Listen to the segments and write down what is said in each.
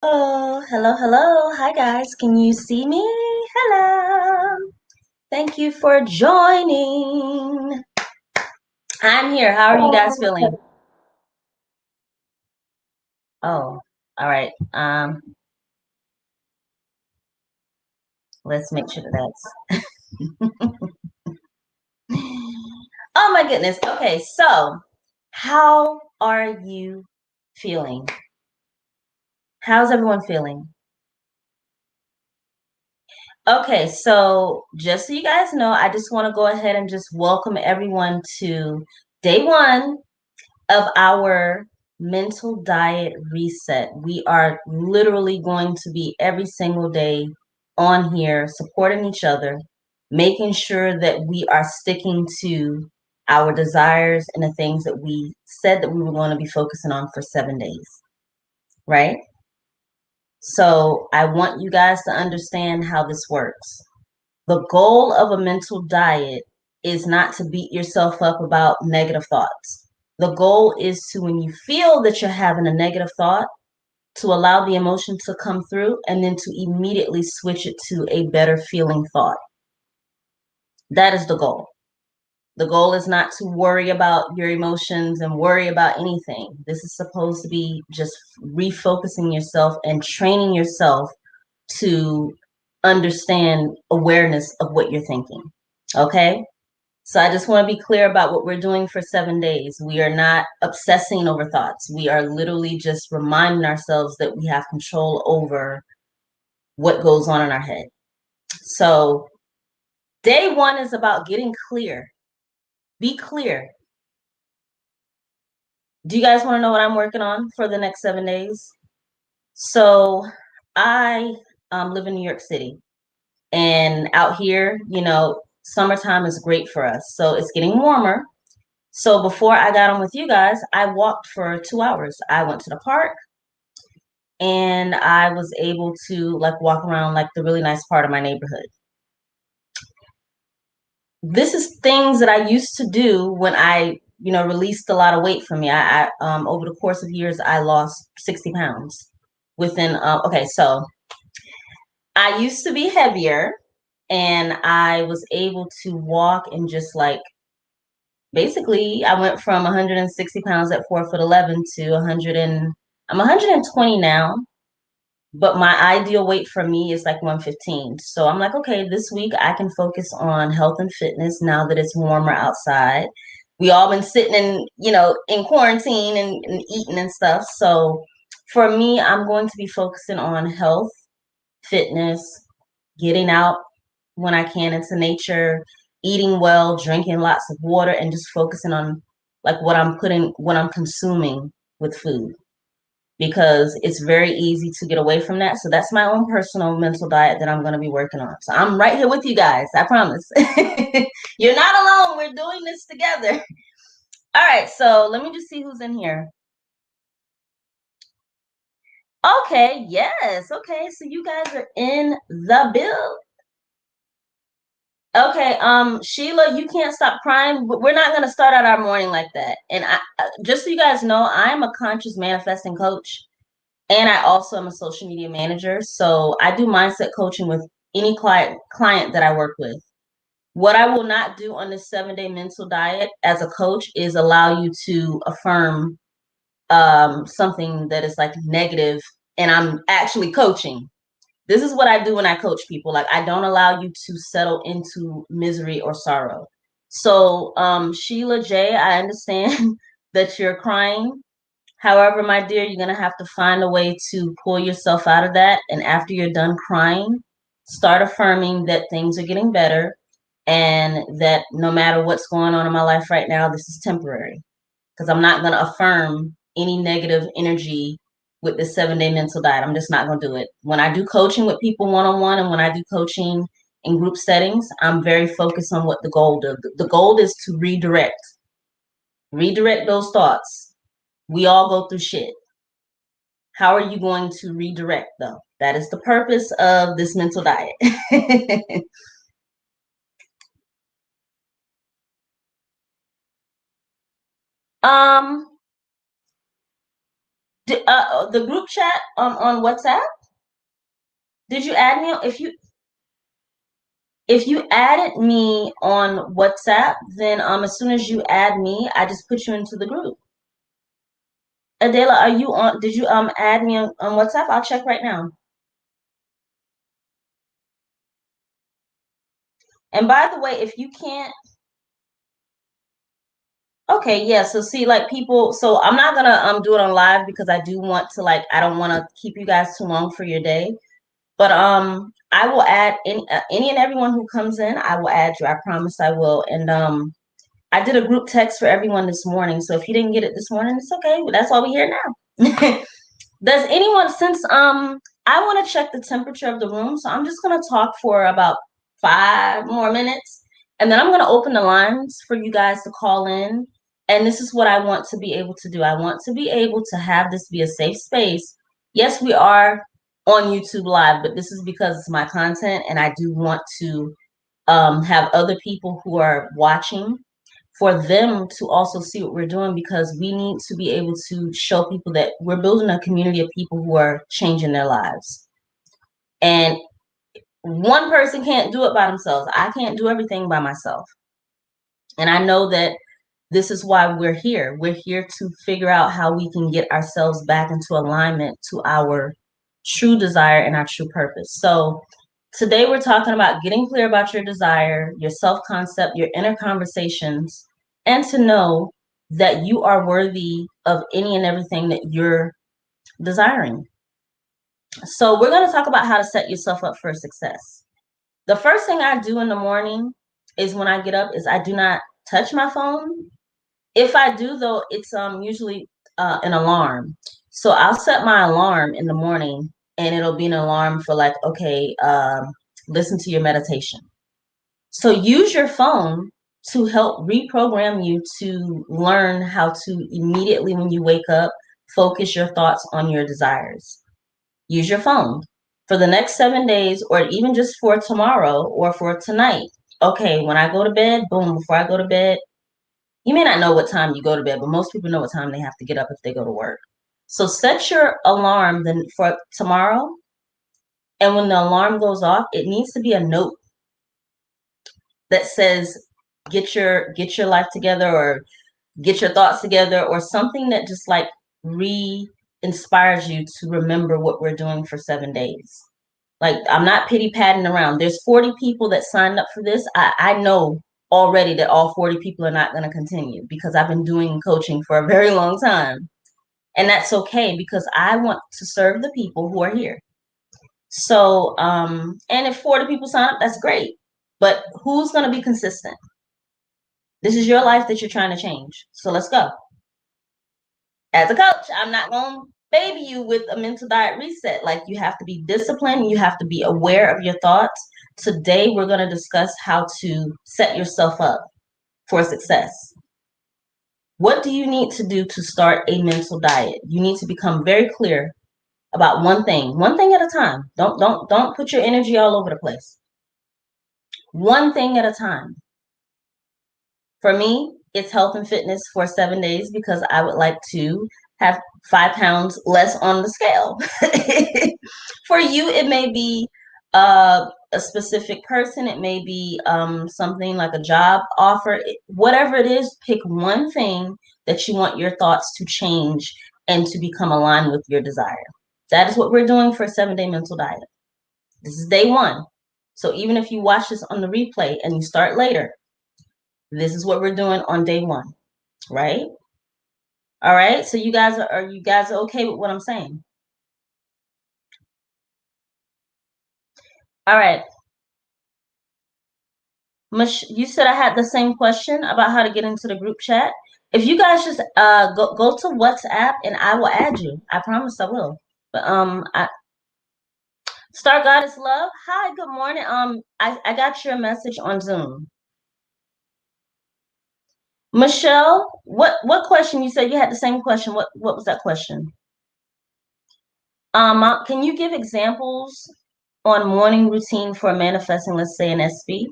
Oh, hello, hello. Hi, guys. Can you see me? Hello. Thank you for joining. I'm here. How are you guys feeling? Oh, all right. Let's make sure that that's. Oh my goodness. Okay, so how are you feeling? How's everyone feeling? Okay, so just so you guys know, I just want to go ahead and just welcome everyone to day one of our mental diet reset. We are literally going to be every single day on here supporting each other, making sure that we are sticking to our desires and the things that we said that we were going to be focusing on for 7 days, right? So I want you guys to understand how this works. The goal of a mental diet is not to beat yourself up about negative thoughts. The goal is to, when you feel that you're having a negative thought, to allow the emotion to come through and then to immediately switch it to a better feeling thought. That is the goal. The goal is not to worry about your emotions and worry about anything. This is supposed to be just refocusing yourself and training yourself to understand awareness of what you're thinking. Okay? So I just want to be clear about what we're doing for 7 days. We are not obsessing over thoughts. We are literally just reminding ourselves that we have control over what goes on in our head. So day one is about getting clear. Be clear. Do you guys want to know what I'm working on for the next 7 days? So I live in New York City. And out here, summertime is great for us. So it's getting warmer. So before I got on with you guys, I walked for 2 hours. I went to the park and I was able to like walk around like the really nice part of my neighborhood. This is things that I used to do when I, released a lot of weight from me. I over the course of years, I lost 60 pounds within, okay, so I used to be heavier and I was able to walk and just like basically I went from 160 pounds at 4'11" to 100 and I'm 120 now, but my ideal weight for me is like 115. So I'm like, okay, this week I can focus on health and fitness now that it's warmer outside. We all been sitting in quarantine and eating and stuff. So for me, I'm going to be focusing on health, fitness, getting out when I can into nature, eating well, drinking lots of water, and just focusing on like what I'm consuming with food because it's very easy to get away from that. So that's my own personal mental diet that I'm going to be working on. So I'm right here with you guys. I promise. You're not alone. We're doing this together. All right. So let me just see who's in here. Okay. Yes. Okay. So you guys are in the bill. Okay, Sheila, you can't stop crying. We're not gonna start out our morning like that. And just so you guys know, I'm a conscious manifesting coach, and I also am a social media manager. So I do mindset coaching with any client that I work with. What I will not do on this 7 day mental diet as a coach is allow you to affirm something that is like negative, and I'm actually coaching. This is what I do when I coach people. Like I don't allow you to settle into misery or sorrow. So, Sheila J, I understand that you're crying. However, my dear, you're gonna have to find a way to pull yourself out of that. And after you're done crying, start affirming that things are getting better and that no matter what's going on in my life right now, this is temporary because I'm not going to affirm any negative energy with the 7 day mental diet. I'm just not going to do it. When I do coaching with people one-on-one and when I do coaching in group settings, I'm very focused on what the goal is. The goal is to redirect those thoughts. We all go through shit. How are you going to redirect though? That is the purpose of this mental diet. um The group chat on WhatsApp. Did you add me? If you added me on WhatsApp, then as soon as you add me, I just put you into the group. Adela, are you on? Did you add me on WhatsApp? I'll check right now. And by the way, if you can't, okay, yeah. So see, like people. So I'm not gonna do it on live because I do want to I don't want to keep you guys too long for your day. But I will add any and everyone who comes in. I will add you. I promise I will. And I did a group text for everyone this morning. So if you didn't get it this morning, it's okay. That's why we're here now. Does anyone, since I want to check the temperature of the room, so I'm just gonna talk for about 5 more minutes, and then I'm gonna open the lines for you guys to call in. And this is what I want to be able to do. I want to be able to have this be a safe space. Yes, we are on YouTube Live, but this is because it's my content, and I do want to have other people who are watching for them to also see what we're doing, because we need to be able to show people that we're building a community of people who are changing their lives. And one person can't do it by themselves. I can't do everything by myself. And I know that this is why we're here. We're here to figure out how we can get ourselves back into alignment to our true desire and our true purpose. So today we're talking about getting clear about your desire, your self-concept, your inner conversations, and to know that you are worthy of any and everything that you're desiring. So we're going to talk about how to set yourself up for success. The first thing I do in the morning is when I get up is I do not touch my phone. If I do though, it's usually an alarm. So I'll set my alarm in the morning, and it'll be an alarm for okay, listen to your meditation. So use your phone to help reprogram you to learn how to immediately when you wake up, focus your thoughts on your desires. Use your phone for the next 7 days, or even just for tomorrow or for tonight. Okay, when I go to bed, boom, before I go to bed, you may not know what time you go to bed, but most people know what time they have to get up if they go to work. So set your alarm then for tomorrow. And when the alarm goes off, it needs to be a note that says, get your life together, or get your thoughts together, or something that just re-inspires you to remember what we're doing for 7 days. I'm not pity patting around. There's 40 people that signed up for this. I know already that all 40 people are not going to continue, because I've been doing coaching for a very long time. And that's okay, because I want to serve the people who are here. So, and if 40 people sign up, that's great. But who's going to be consistent? This is your life that you're trying to change. So let's go. As a coach, I'm not going to baby you with a mental diet reset. You have to be disciplined. You have to be aware of your thoughts. Today, we're going to discuss how to set yourself up for success. What do you need to do to start a mental diet? You need to become very clear about one thing at a time. Don't put your energy all over the place. One thing at a time. For me, it's health and fitness for 7 days, because I would like to have 5 pounds less on the scale. For you, it may be a specific person. It may be something like a job offer. Whatever it is, pick one thing that you want your thoughts to change and to become aligned with your desire. That is what we're doing for a 7-day mental diet. This is day 1. So even if you watch this on the replay and you start later, this is what we're doing on day 1, right? All right. So you guys are you guys okay with what I'm saying? All right. You said I had the same question about how to get into the group chat. If you guys just go to WhatsApp, and I will add you. I promise I will. But Star Goddess Love. Hi, good morning. I got your message on Zoom. Michelle, what question? You said you had the same question. What was that question? Can you give examples on morning routine for manifesting, let's say, an SP?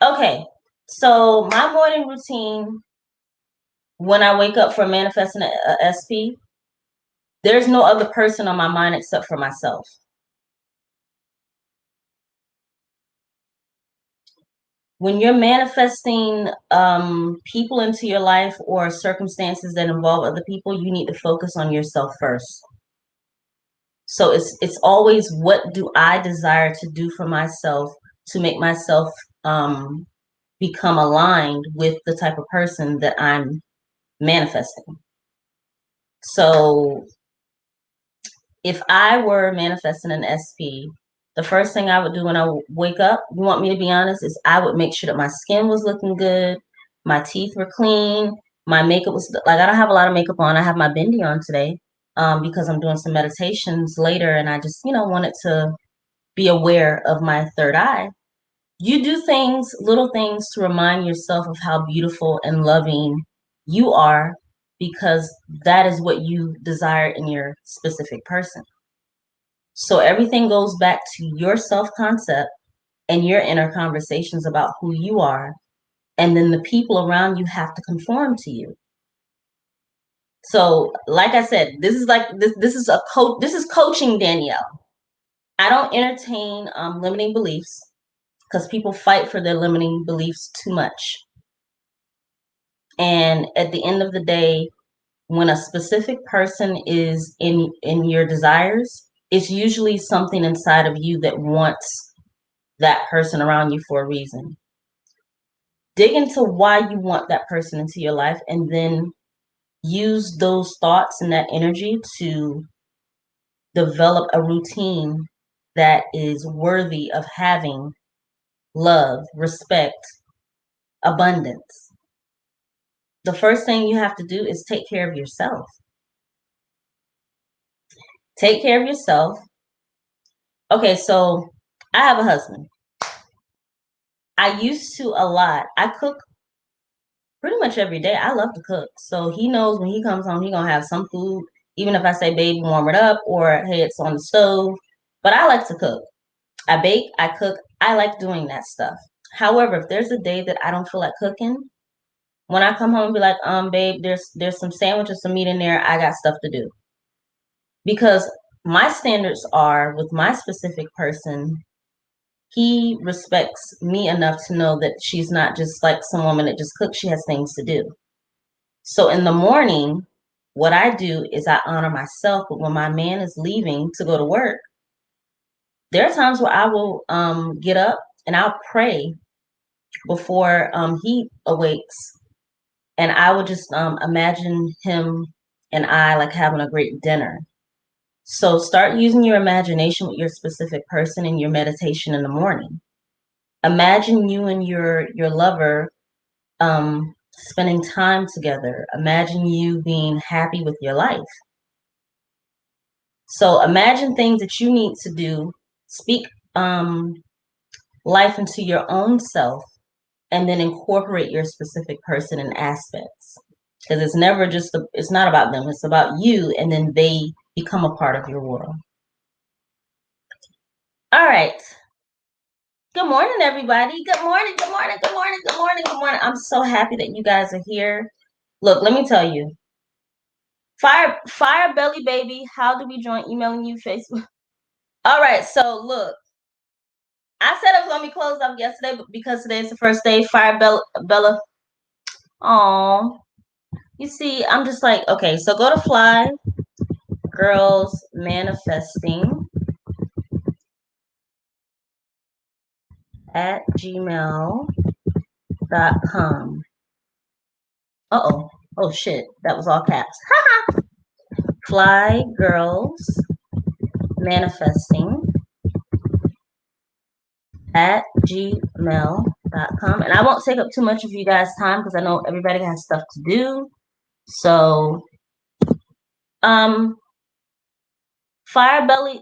Okay, so my morning routine when I wake up for manifesting a SP, There's no other person on my mind except for myself. When you're manifesting people into your life or circumstances that involve other people, you need to focus on yourself first. So it's always, what do I desire to do for myself to make myself become aligned with the type of person that I'm manifesting. So if I were manifesting an SP, the first thing I would do when I wake up, you want me to be honest, is I would make sure that my skin was looking good, my teeth were clean, my makeup was like, I don't have a lot of makeup on. I have my bindi on today because I'm doing some meditations later, and I just, wanted to be aware of my third eye. You do things, little things, to remind yourself of how beautiful and loving you are, because that is what you desire in your specific person. So everything goes back to your self-concept and your inner conversations about who you are. And then the people around you have to conform to you. So, like I said, this is coaching, Danielle. I don't entertain limiting beliefs because people fight for their limiting beliefs too much. And at the end of the day, when a specific person is in your desires, it's usually something inside of you that wants that person around you for a reason. Dig into why you want that person into your life, and then use those thoughts and that energy to develop a routine that is worthy of having love, respect, abundance. The first thing you have to do is take care of yourself. Take care of yourself. Okay, so I have a husband. I used to a lot. I cook pretty much every day. I love to cook. So he knows when he comes home, he's gonna have some food, even if I say, baby, warm it up, or hey, it's on the stove. But I like to cook. I bake, I cook, I like doing that stuff. However, if there's a day that I don't feel like cooking, when I come home and be like, babe, there's some sandwiches, some meat in there, I got stuff to do. Because my standards are with my specific person, he respects me enough to know that she's not just like some woman that just cooks, she has things to do. So in the morning, what I do is I honor myself, but when my man is leaving to go to work, there are times where I will get up and I'll pray before he awakes, and I would just imagine him and I like having a great dinner. So start using your imagination with your specific person in your meditation in the morning. Imagine you and your lover spending time together. Imagine you being happy with your life. So imagine things that you need to do. Speak life into your own self, and then incorporate your specific person and aspects. Because it's never just it's not about them. It's about you, and then they become a part of your world. All right. Good morning, everybody. Good morning. Good morning. Good morning. Good morning. Good morning. I'm so happy that you guys are here. Look, let me tell you. Fire Belly Baby, how do we join emailing you, Facebook? All right, so look, I said I was gonna be closed up yesterday, but because today's the first day, Bella. Oh, you see, I'm just like, okay, so go to Fly Girls Manifesting at gmail.com. Uh-oh. Oh shit, that was all caps. Fly Girls Manifesting at gmail.com. And I won't take up too much of you guys' time because I know everybody has stuff to do. So, Fire Belly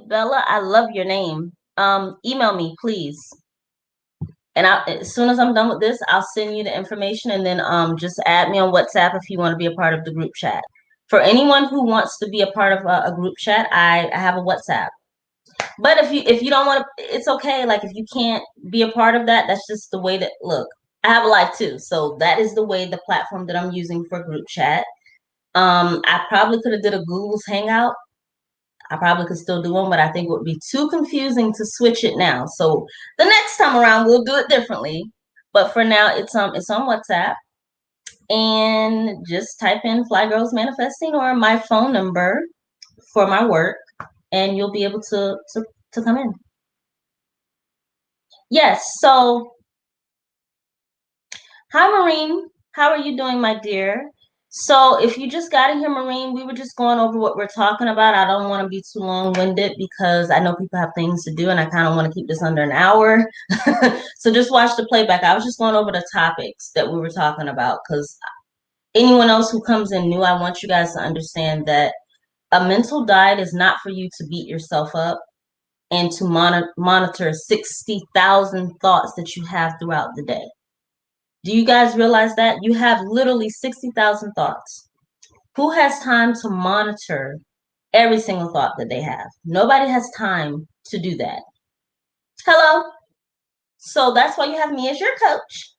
Bella, I love your name. Email me, please. And as soon as I'm done with this, I'll send you the information, and then just add me on WhatsApp if you want to be a part of the group chat. For anyone who wants to be a part of a group chat, I have a WhatsApp. But if you don't want to, it's okay. Like if you can't be a part of that, that's just the way that, look, I have a life too. So that is the way, the platform that I'm using for group chat. I probably could have did a Google's Hangout. I probably could still do one, but I think it would be too confusing to switch it now. So the next time around, we'll do it differently. But for now, it's on WhatsApp, and just type in Fly Girls Manifesting or my phone number for my work, and you'll be able to come in. Yes. So, hi, Maureen. How are you doing, my dear? So, if you just got in here, Maureen, we were just going over what we're talking about. I don't want to be too long-winded because I know people have things to do, and I kind of want to keep this under an hour. So, just watch the playback. I was just going over the topics that we were talking about because anyone else who comes in new, I want you guys to understand that a mental diet is not for you to beat yourself up and to monitor 60,000 thoughts that you have throughout the day. Do you guys realize that? You have literally 60,000 thoughts. Who has time to monitor every single thought that they have? Nobody has time to do that. Hello? So that's why you have me as your coach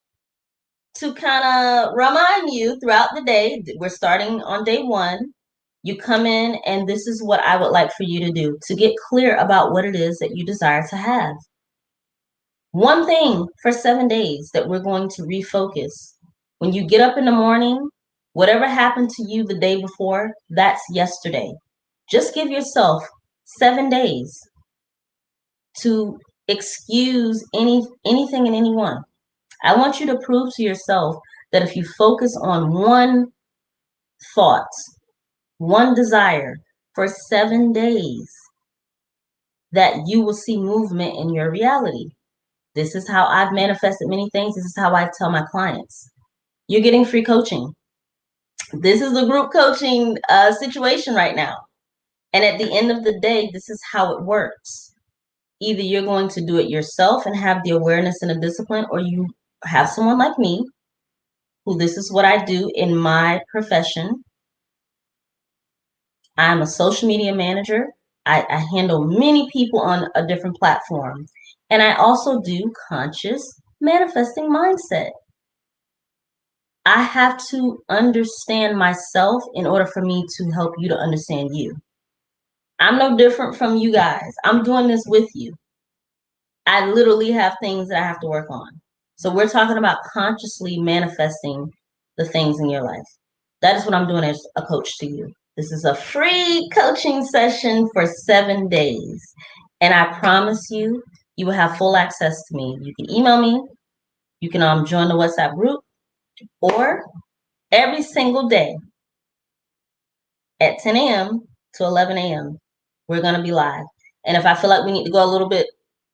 to kind of remind you throughout the day. We're starting on day one. You come in, and this is what I would like for you to do to get clear about what it is that you desire to have. One thing for 7 days that we're going to refocus. When you get up in the morning, whatever happened to you the day before, that's yesterday. Just give yourself 7 days to excuse anything and anyone. I want you to prove to yourself that if you focus on one thought, one desire for 7 days, that you will see movement in your reality. This is how I've manifested many things. This is how I tell my clients. You're getting free coaching. This is a group coaching situation right now. And at the end of the day, this is how it works. Either you're going to do it yourself and have the awareness and the discipline, or you have someone like me, who this is what I do in my profession. I'm a social media manager. I handle many people on a different platform. And I also do conscious manifesting mindset. I have to understand myself in order for me to help you to understand you. I'm no different from you guys. I'm doing this with you. I literally have things that I have to work on. So we're talking about consciously manifesting the things in your life. That is what I'm doing as a coach to you. This is a free coaching session for 7 days. And I promise you, you will have full access to me. You can email me. You can join the WhatsApp group, or every single day at 10 a.m. to 11 a.m., we're going to be live. And if I feel like we need to go a little bit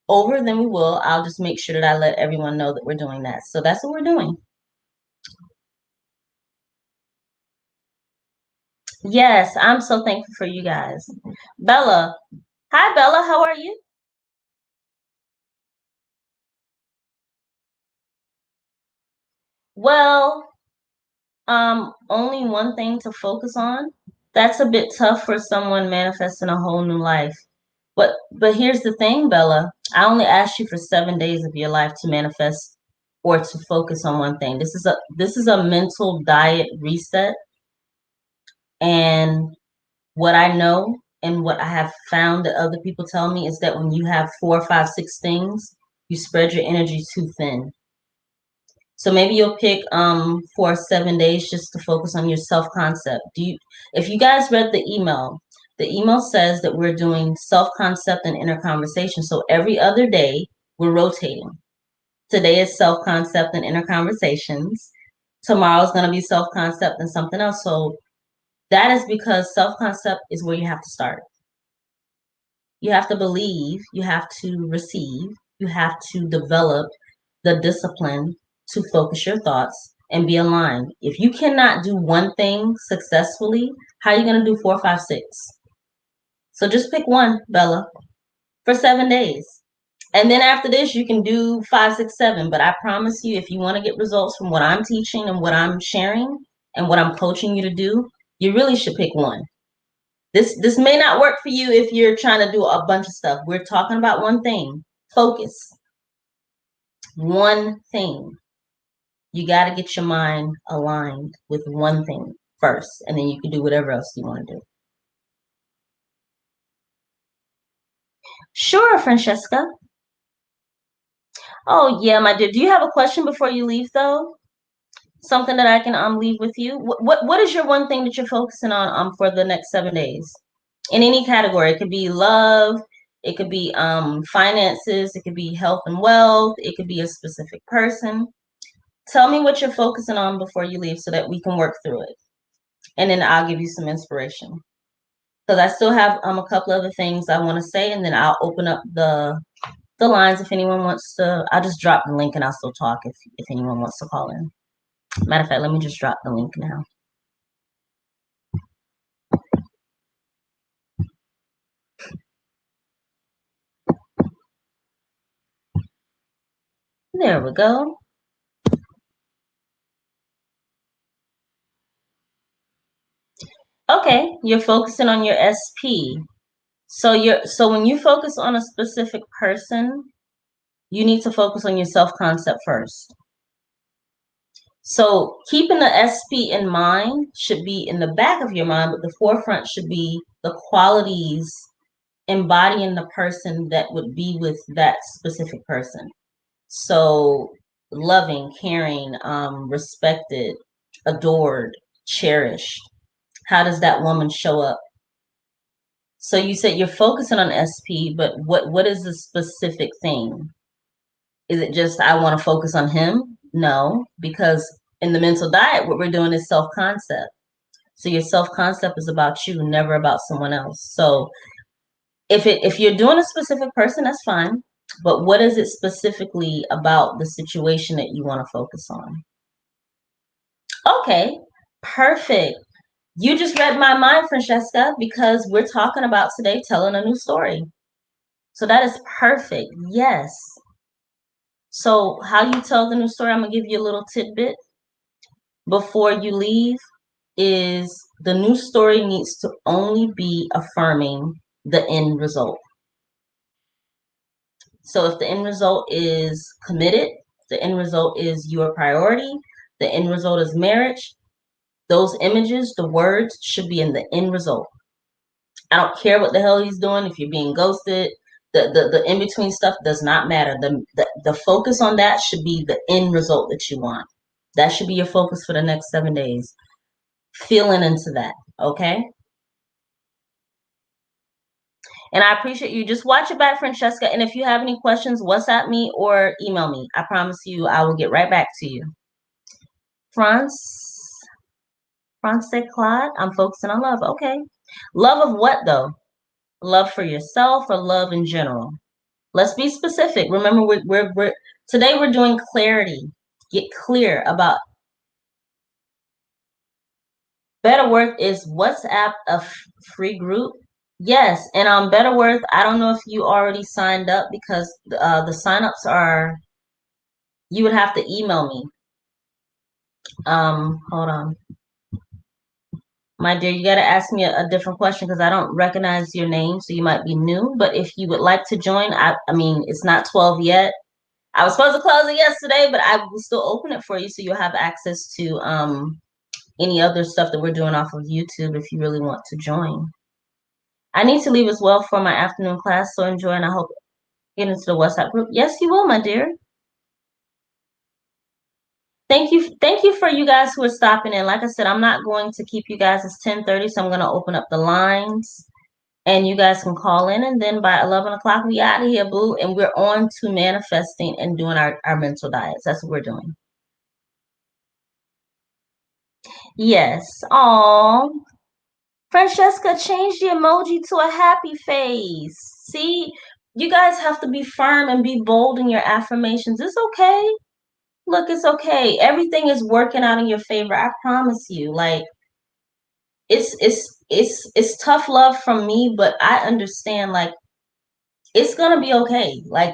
over, then we will. I'll just make sure that I let everyone know that we're doing that. So that's what we're doing. Yes, I'm so thankful for you guys. Bella. Hi, Bella. How are you? Well, only one thing to focus on. That's a bit tough for someone manifesting a whole new life. But here's the thing, Bella. I only asked you for 7 days of your life to manifest or to focus on one thing. This is a mental diet reset. And what I know and what I have found that other people tell me is that when you have 4, 5, 6 things, you spread your energy too thin. So maybe you'll pick for 7 days just to focus on your self-concept. If you guys read the email says that we're doing self-concept and inner conversation. So every other day we're rotating. Today is self-concept and inner conversations. Tomorrow's going to be self-concept and something else. So that is because self-concept is where you have to start. You have to believe, you have to receive, you have to develop the discipline to focus your thoughts and be aligned. If you cannot do one thing successfully, how are you going to do 4, 5, 6? So just pick one, Bella, for 7 days. And then after this, you can do 5, 6, 7. But I promise you, if you want to get results from what I'm teaching and what I'm sharing and what I'm coaching you to do, you really should pick one. This may not work for you if you're trying to do a bunch of stuff. We're talking about one thing. Focus. One thing. You got to get your mind aligned with one thing. first, and then you can do whatever else you want to do. Sure, Francesca. Oh yeah, my dear. Do you have a question before you leave though? Something that I can leave with you? What is your one thing that you're focusing on for the next 7 days? In any category. It could be love, it could be finances, it could be health and wealth, it could be a specific person. Tell me what you're focusing on before you leave so that we can work through it. And then I'll give you some inspiration. Because I still have a couple other things I want to say, and then I'll open up the lines if anyone wants to. I'll just drop the link and I'll still talk if anyone wants to call in. Matter of fact, let me just drop the link now. There we go. Okay, you're focusing on your SP. So when you focus on a specific person, you need to focus on your self-concept first. So keeping the SP in mind should be in the back of your mind, but the forefront should be the qualities embodying the person that would be with that specific person. So loving, caring, respected, adored, cherished. How does that woman show up? So you said you're focusing on SP, but what is the specific thing? Is it just I want to focus on him? No, because in the mental diet, what we're doing is self-concept. So your self-concept is about you, never about someone else. So if you're doing a specific person, that's fine. But what is it specifically about the situation that you want to focus on? Okay, perfect. You just read my mind, Francesca, because we're talking about today telling a new story. So that is perfect. Yes. So how you tell the new story, I'm going to give you a little tidbit before you leave, is the new story needs to only be affirming the end result. So if the end result is committed, the end result is your priority, the end result is marriage, those images, the words should be in the end result. I don't care what the hell he's doing, if you're being ghosted, the in-between stuff does not matter. The focus on that should be the end result that you want. That should be your focus for the next 7 days. Feeling into that, okay? And I appreciate you. Just watch it back, Francesca. And if you have any questions, WhatsApp me or email me. I promise you I will get right back to you. France said, Claude, I'm focusing on love. Okay. Love of what, though? Love for yourself or love in general? Let's be specific. Remember, we're today we're doing clarity. Get clear about Better Worth is WhatsApp a free group. Yes, and Better Worth, I don't know if you already signed up because the signups are, you would have to email me. Hold on. My dear, you got to ask me a different question because I don't recognize your name, so you might be new. But if you would like to join, I mean, it's not 12 yet. I was supposed to close it yesterday, but I will still open it for you so you'll have access to any other stuff that we're doing off of YouTube if you really want to join. I need to leave as well for my afternoon class, so enjoy, and I hope you get into the WhatsApp group. Yes, you will, my dear. Thank you for you guys who are stopping in. Like I said, I'm not going to keep you guys. It's 10:30, so I'm going to open up the lines, and you guys can call in, and then by 11 o'clock, we out of here, boo, and we're on to manifesting and doing our mental diets. That's what we're doing. Yes. Aw. Francesca, change the emoji to a happy face. See, you guys have to be firm and be bold in your affirmations. It's okay. Look, it's okay. Everything is working out in your favor. I promise you. Like it's tough love from me, but I understand like it's gonna be okay. Like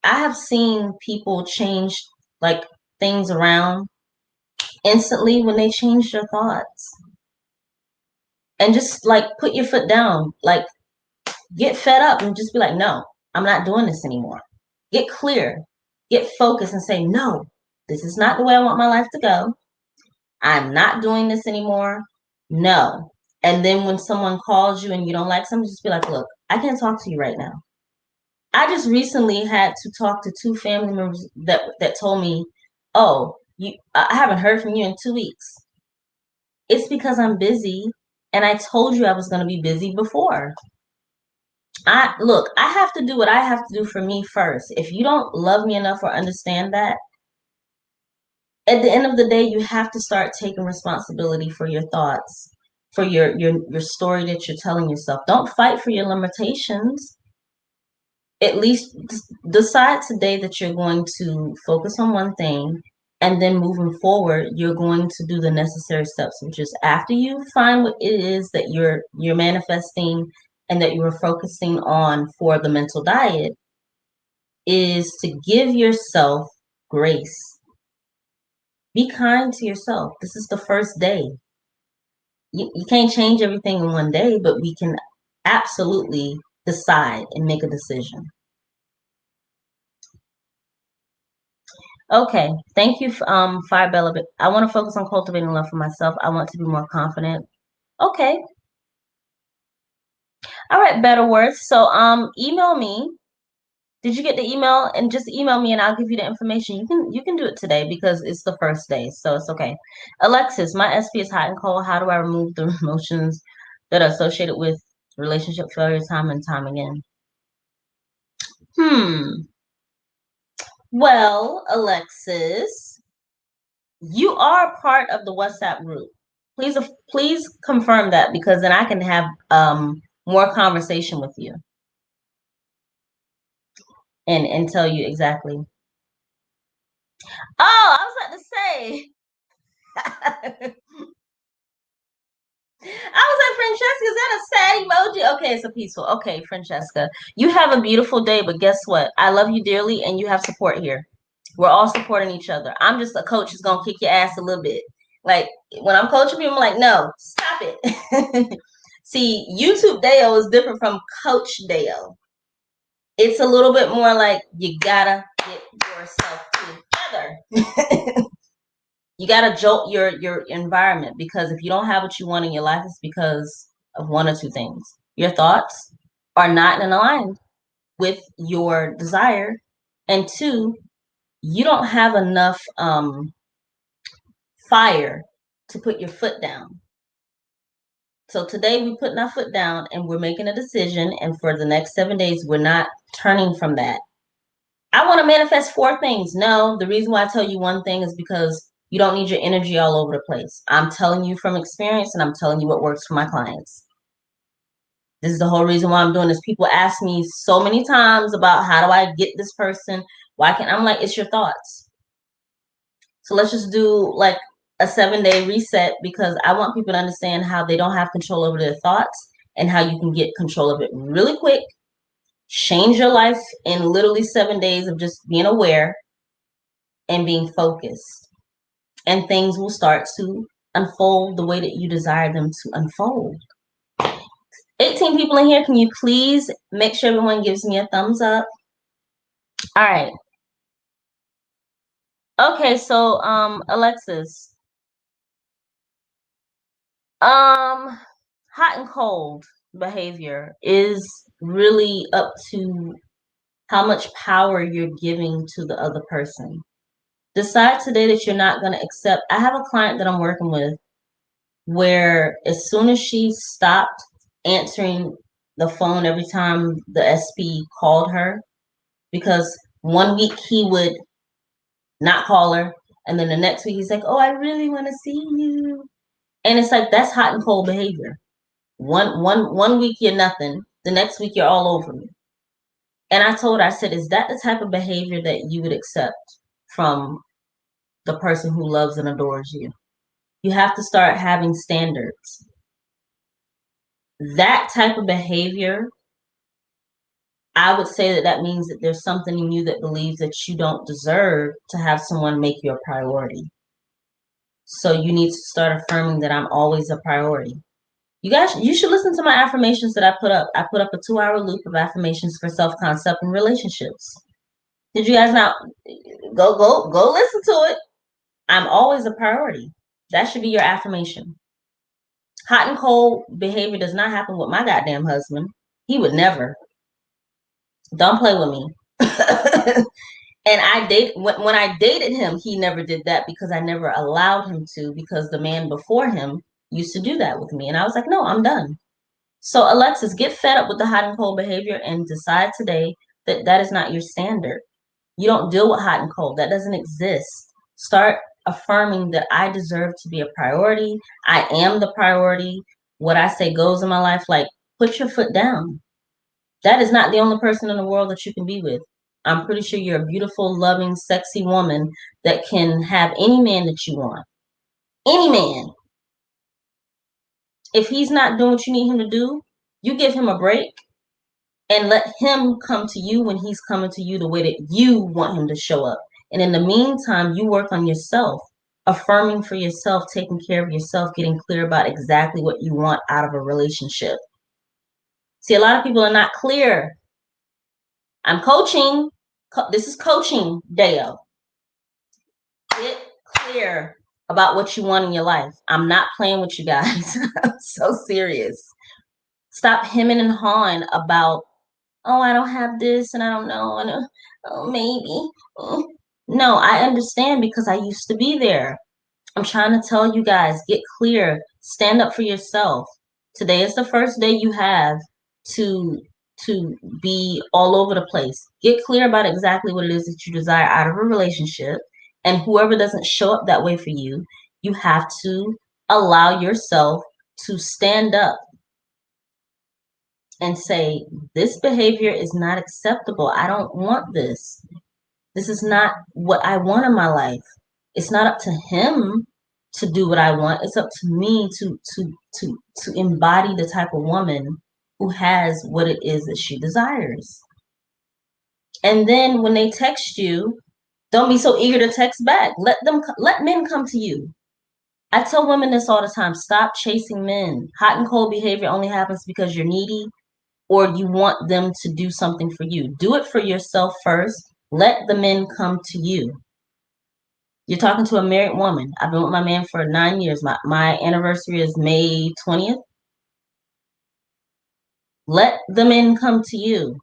I have seen people change like things around instantly when they change their thoughts. And just like put your foot down. Like get fed up and just be like, no, I'm not doing this anymore. Get clear, get focused and say, no, this is not the way I want my life to go. I'm not doing this anymore. No. And then when someone calls you and you don't like something, just be like, look, I can't talk to you right now. I just recently had to talk to two family members that told me, oh, I haven't heard from you in 2 weeks. It's because I'm busy, and I told you I was going to be busy before. I have to do what I have to do for me first. If you don't love me enough or understand that, at the end of the day, you have to start taking responsibility for your thoughts, for your story that you're telling yourself. Don't fight for your limitations. At least decide today that you're going to focus on one thing, and then moving forward, you're going to do the necessary steps, which is after you find what it is that you're manifesting and that you are focusing on for the mental diet, is to give yourself grace. Be kind to yourself. This is the first day. You can't change everything in one day, but we can absolutely decide and make a decision. Okay, thank you, Firebella. I want to focus on cultivating love for myself. I want to be more confident. Okay, all right, better words. So, email me. Did you get the email? And just email me, and I'll give you the information. You can do it today because it's the first day, so it's okay. Alexis, my SP is hot and cold. How do I remove the emotions that are associated with relationship failure time and time again? Well, Alexis, you are part of the WhatsApp group. Please confirm that, because then I can have more conversation with you and tell you exactly. Oh, I was about to say. I was like, Francesca, is that a sad emoji? Okay, it's a peaceful. Okay, Francesca, you have a beautiful day, but guess what? I love you dearly, and you have support here. We're all supporting each other. I'm just a coach who's gonna kick your ass a little bit. Like when I'm coaching people, I'm like, no, stop it. See, YouTube Dale is different from Coach Dale. It's a little bit more like you gotta get yourself together. You gotta jolt your environment, because if you don't have what you want in your life, it's because of one or two things. Your thoughts are not in line with your desire, and two, you don't have enough fire to put your foot down. So today we're putting our foot down and we're making a decision, and for the next 7 days we're not turning from that. I want to manifest 4 things. No, the reason why I tell you one thing is because you don't need your energy all over the place. I'm telling you from experience, and I'm telling you what works for my clients. This is the whole reason why I'm doing this. People ask me so many times about how do I get this person? Why can't I'm like, it's your thoughts. So let's just do like a 7-day reset, because I want people to understand how they don't have control over their thoughts and how you can get control of it really quick. Change your life in literally 7 days of just being aware and being focused. And things will start to unfold the way that you desire them to unfold. 18 people in here. Can you please make sure everyone gives me a thumbs up? All right. Okay, so Alexis. Hot and cold behavior is really up to how much power you're giving to the other person. Decide today that you're not going to accept. I have a client that I'm working with where as soon as she stopped answering the phone every time the SP called her, because one week he would not call her, and then the next week he's like, oh, I really want to see you. And it's like, that's hot and cold behavior. One week you're nothing, the next week you're all over me. And I told her, I said, is that the type of behavior that you would accept from the person who loves and adores you? You have to start having standards. That type of behavior, I would say that means that there's something in you that believes that you don't deserve to have someone make you a priority. So you need to start affirming that I'm always a priority. You guys, you should listen to my affirmations that I put up. I put up a 2-hour loop of affirmations for self-concept and relationships. Did you guys not go listen to it? I'm always a priority. That should be your affirmation. Hot and cold behavior does not happen with my goddamn husband. He would never. Don't play with me. And when I dated him, he never did that because I never allowed him to, because the man before him used to do that with me. And I was like, no, I'm done. So Alexis, get fed up with the hot and cold behavior and decide today that that is not your standard. You don't deal with hot and cold. That doesn't exist. Start affirming that I deserve to be a priority. I am the priority. What I say goes in my life. Like, put your foot down. That is not the only person in the world that you can be with. I'm pretty sure you're a beautiful, loving, sexy woman that can have any man that you want. Any man. If he's not doing what you need him to do, you give him a break and let him come to you when he's coming to you the way that you want him to show up. And in the meantime, you work on yourself, affirming for yourself, taking care of yourself, getting clear about exactly what you want out of a relationship. See, a lot of people are not clear. I'm coaching. This is coaching, Deo. Get clear about what you want in your life. I'm not playing with you guys. I'm so serious. Stop hemming and hawing about, oh, I don't have this and I don't know. And oh, maybe. No, I understand because I used to be there. I'm trying to tell you guys, get clear, stand up for yourself. Today is the first day you have to be all over the place. Get clear about exactly what it is that you desire out of a relationship. And whoever doesn't show up that way for you, you have to allow yourself to stand up and say, this behavior is not acceptable. I don't want this. This is not what I want in my life. It's not up to him to do what I want. It's up to me to embody the type of woman who has what it is that she desires. And then when they text you, don't be so eager to text back. Let men come to you. I tell women this all the time. Stop chasing men. Hot and cold behavior only happens because you're needy or you want them to do something for you. Do it for yourself first. Let the men come to you. You're talking to a married woman. I've been with my man for 9 years. My anniversary is May 20th. Let the men come to you.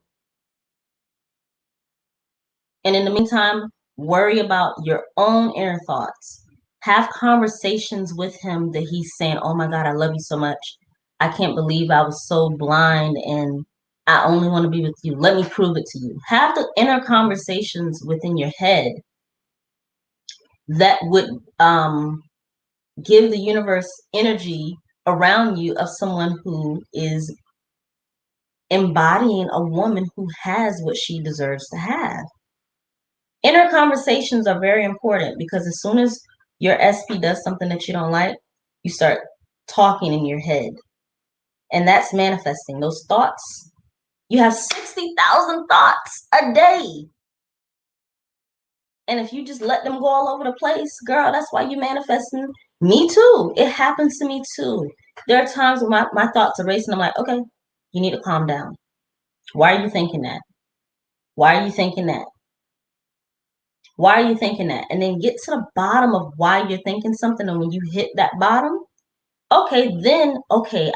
And in the meantime, worry about your own inner thoughts. Have conversations with him that he's saying, oh my God, I love you so much. I can't believe I was so blind and I only want to be with you. Let me prove it to you. Have the inner conversations within your head that would give the universe energy around you of someone who is embodying a woman who has what she deserves to have. Inner conversations are very important because as soon as your SP does something that you don't like, you start talking in your head. And that's manifesting. Those thoughts, you have 60,000 thoughts a day. And if you just let them go all over the place, girl, that's why you're manifesting. Me too. It happens to me too. There are times when my thoughts are racing. I'm like, okay, you need to calm down. Why are you thinking that? Why are you thinking that? Why are you thinking that? And then get to the bottom of why you're thinking something. And when you hit that bottom, okay,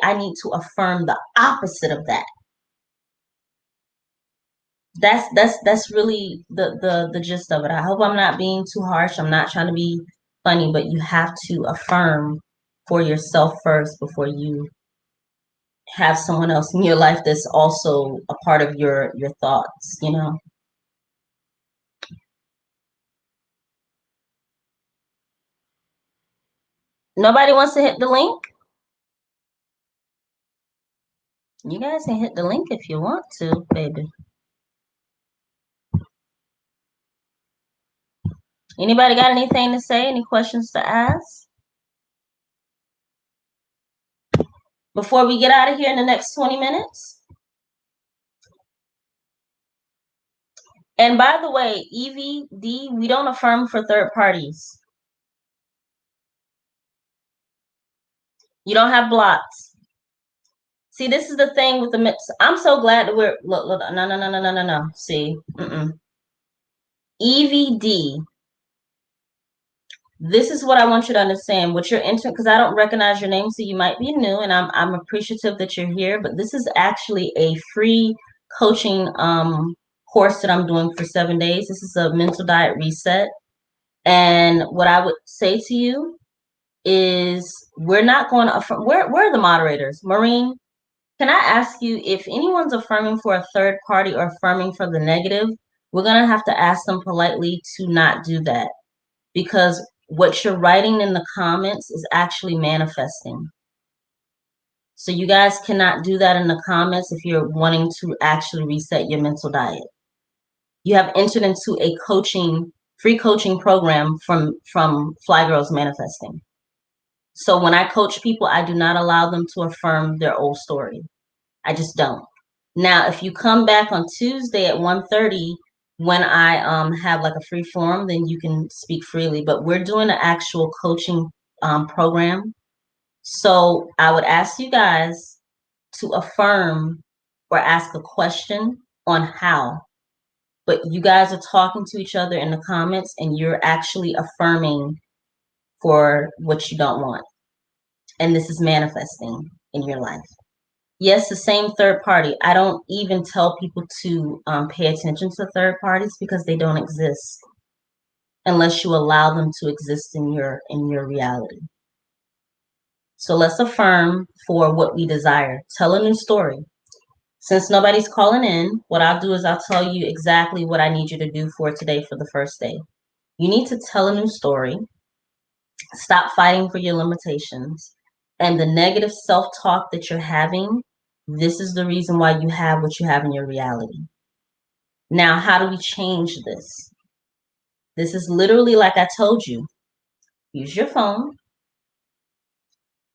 I need to affirm the opposite of that. That's really the gist of it. I hope I'm not being too harsh. I'm not trying to be funny, but you have to affirm for yourself first before you have someone else in your life that's also a part of your thoughts, you know. Nobody wants to hit the link. You guys can hit the link if you want to, baby. Anybody got anything to say? Any questions to ask? Before we get out of here in the next 20 minutes? And by the way, EVD, we don't affirm for third parties. You don't have blocks. See, this is the thing with the mix. I'm so glad that we're look. No. See, EVD This is what I want you to understand. What you're entering, because I don't recognize your name, so you might be new, and I'm appreciative that you're here. But this is actually a free coaching course that I'm doing for 7 days. This is a mental diet reset, and what I would say to you is, we're not going to affirm. We're the moderators. Maureen, can I ask you, if anyone's affirming for a third party or affirming for the negative, we're gonna have to ask them politely to not do that, because what you're writing in the comments is actually manifesting. So you guys cannot do that in the comments if you're wanting to actually reset your mental diet. You have entered into a free coaching program from Fly Girls Manifesting. So when I coach people, I do not allow them to affirm their old story. I just don't. Now, if you come back on Tuesday at 1:30 when I have like a free forum, then you can speak freely. But we're doing an actual coaching program. So I would ask you guys to affirm or ask a question on how. But you guys are talking to each other in the comments, and you're actually affirming for what you don't want. And this is manifesting in your life. Yes, the same third party. I don't even tell people to pay attention to third parties, because they don't exist unless you allow them to exist in your reality. So let's affirm for what we desire. Tell a new story. Since nobody's calling in, what I'll do is I'll tell you exactly what I need you to do for today for the first day. You need to tell a new story. Stop fighting for your limitations. And the negative self-talk that you're having, this is the reason why you have what you have in your reality. Now, how do we change this? This is literally like I told you. Use your phone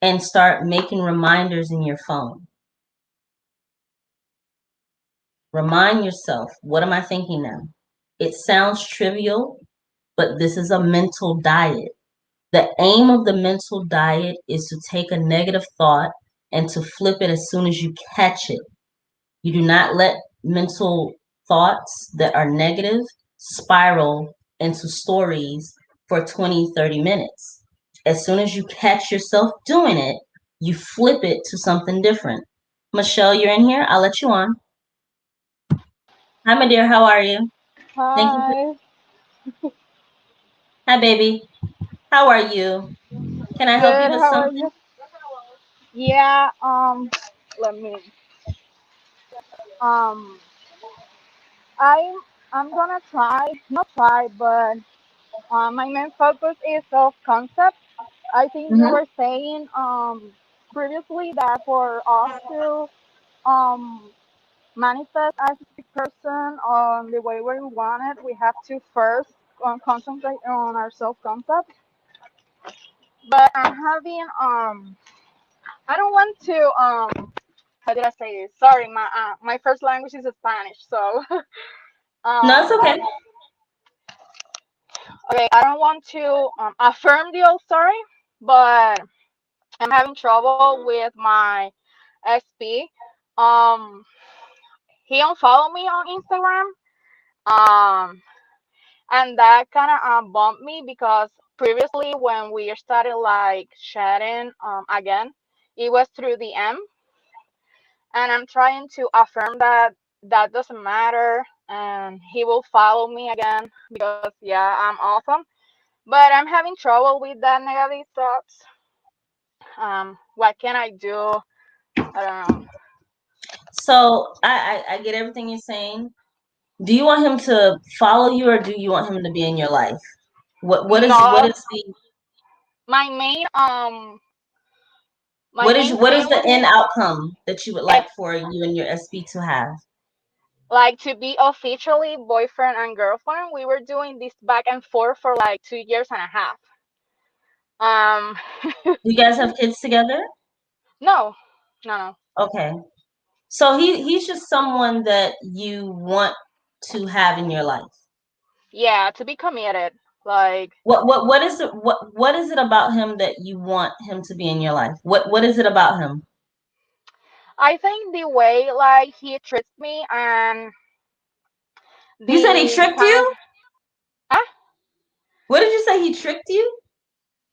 and start making reminders in your phone. Remind yourself, what am I thinking now? It sounds trivial, but this is a mental diet. The aim of the mental diet is to take a negative thought and to flip it as soon as you catch it. You do not let mental thoughts that are negative spiral into stories for 20, 30 minutes. As soon as you catch yourself doing it, you flip it to something different. Michelle, you're in here. I'll let you on. Hi, my dear. How are you? Thank you for. Hi. Hi, baby. How are you? Can I help you Good. with How are something? you? Yeah. Let me. Um. I'm. I'm gonna try. Not try, but my main focus is self concept. I think you Mm-hmm. were saying previously that for us to um manifest as a person on the way we want it, we have to first concentrate on our self concept. But I'm having I don't want to how did I say this? Sorry, my first language is Spanish, so No, it's um okay. okay, I don't want to affirm the old story, but I'm having trouble with my SP. Um, he unfollowed me on Instagram. Um, and that kind of bumped me because previously when we started like chatting again, it was through the M, and I'm trying to affirm that that doesn't matter and he will follow me again because yeah, I'm awesome. But I'm having trouble with that negative thoughts. What can I do? I don't know. So I get everything you're saying. Do you want him to follow you, or do you want him to be in your life? What No, is the my main my main what is thing the with end him outcome that you would is like for you and your SB to have? like to be officially boyfriend and girlfriend. We were doing this back and forth for like 2 years and a half. Um, Do you guys have kids together? no, no, no. Okay. So he's just someone that you want to have in your life. Yeah, to be committed. Like What is it what is it about him that you want him to be in your life? What is it about him? I think the way like he treats me and You said he the tricked kind of you? What did you say, he tricked you?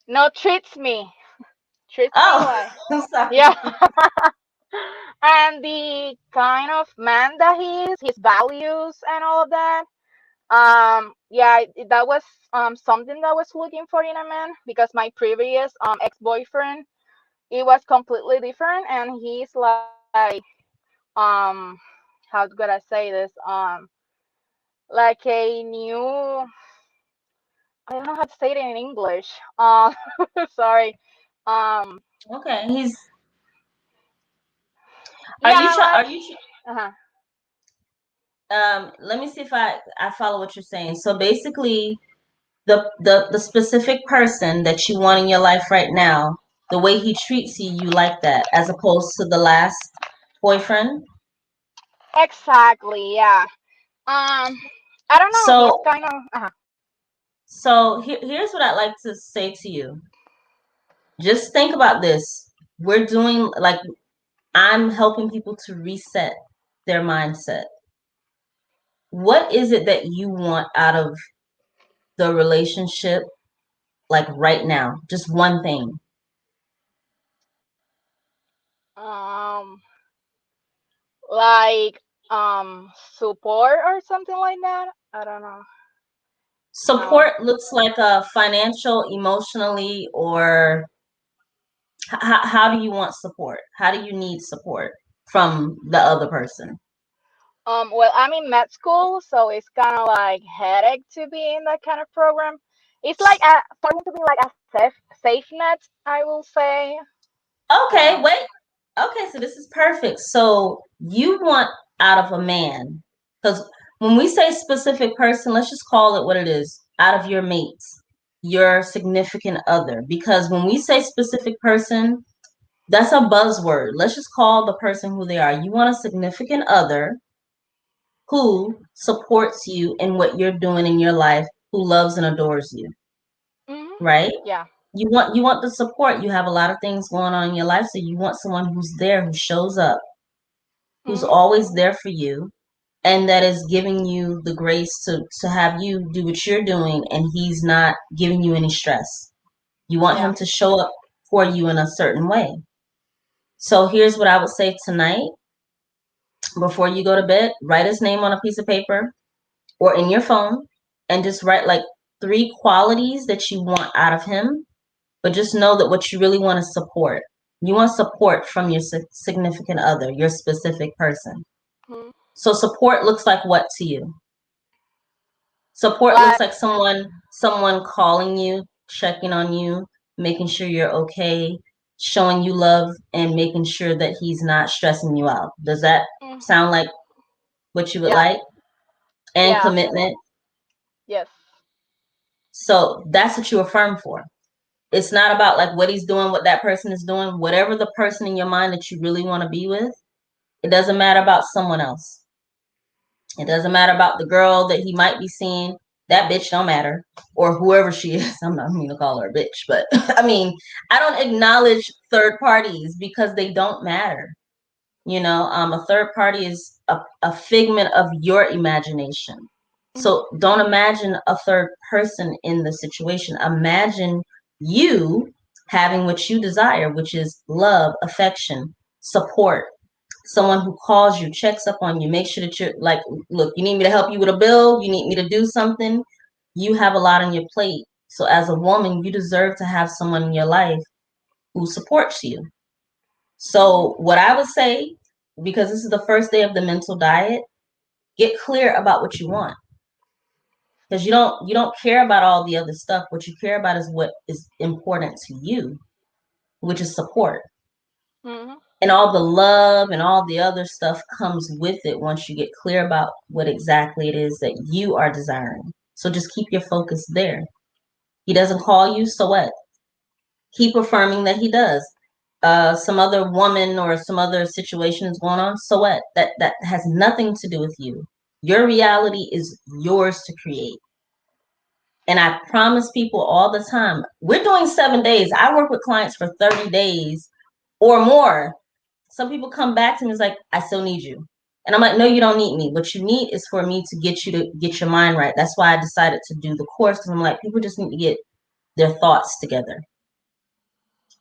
No, treats me Oh, like, I'm sorry. yeah. And the kind of man that he is, his values and all of that. Yeah, that was something that I was looking for in a man, because my previous ex-boyfriend, it was completely different, and he's like, um how could I say this, like a new, I don't know how to say it in English. Sorry. Um, Okay. He's are you yeah, like, are you uh-huh. let me see if I follow what you're saying. So basically the specific person that you want in your life right now, the way he treats you, you like that as opposed to the last boyfriend. Exactly, yeah. Um, I don't know. He's So kind of, here's what I'd like to say to you. Just think about this. We're doing like I'm helping people to reset their mindset. What is it that you want out of the relationship, like right now? Just one thing. um, like, support or something like that. I don't know. Um, Support looks like financial, emotionally, or how do you want support? How do you need support from the other person? well, I'm in med school, so it's kind of like headache to be in that kind of program. It's like starting to be like a safe net, I will say. Okay, Uh, wait. Okay, so this is perfect. So you want out of a man, because when we say specific person, let's just call it what it is, out of your mates, your significant other. Because when we say specific person, that's a buzzword. Let's just call the person who they are. You want a significant other who supports you in what you're doing in your life, who loves and adores you, hmm. right? Yeah. You want the support. You have a lot of things going on in your life, so you want someone who's there, who shows up, who's Hmm. always there for you, and that is giving you the grace to have you do what you're doing, and he's not giving you any stress. You want him Yeah. to show up for you in a certain way. So here's what I would say tonight before you go to bed: write his name on a piece of paper or in your phone, and just write like 3 qualities that you want out of him. But just know that what you really want is support. You want support from your significant other, your specific person. Hmm. So support looks like what to you? Support looks Like, like someone calling you, checking on you, making sure you're okay, showing you love, and making sure that he's not stressing you out. Does that mm, sound like what you would yeah. like? And Yeah. commitment. Yes. So that's what you affirm for. It's not about like what he's doing, what that person is doing, whatever the person in your mind that you really want to be with. It doesn't matter about someone else. It doesn't matter about the girl that he might be seeing. That bitch don't matter. Or whoever she is. I'm not mean to call her a bitch, but I mean, I don't acknowledge third parties because they don't matter. A third party is a figment of your imagination. Hmm. So don't imagine a third person in the situation. Imagine you having what you desire, which is love, affection, support, someone who calls you, checks up on you, makes sure that you're like, look, you need me to help you with a bill, you need me to do something. You have a lot on your plate. So as a woman, you deserve to have someone in your life who supports you. Hmm. So what I would say, because this is the first day of the mental diet, get clear about what you want. Because you don't care about all the other stuff. What you care about is what is important to you, which is support. Hmm. And all the love and all the other stuff comes with it once you get clear about what exactly it is that you are desiring. So just keep your focus there. He doesn't call you, so what? Keep affirming that he does. Some other woman or some other situation is going on, so what? That has nothing to do with you. Your reality is yours to create. And I promise people all the time, we're doing 7 days. I work with clients for 30 days or more. Some people come back to me, it's like, I still need you. And I'm like, no, you don't need me. What you need is for me to get you to get your mind right. That's why I decided to do the course. Because I'm like, people just need to get their thoughts together.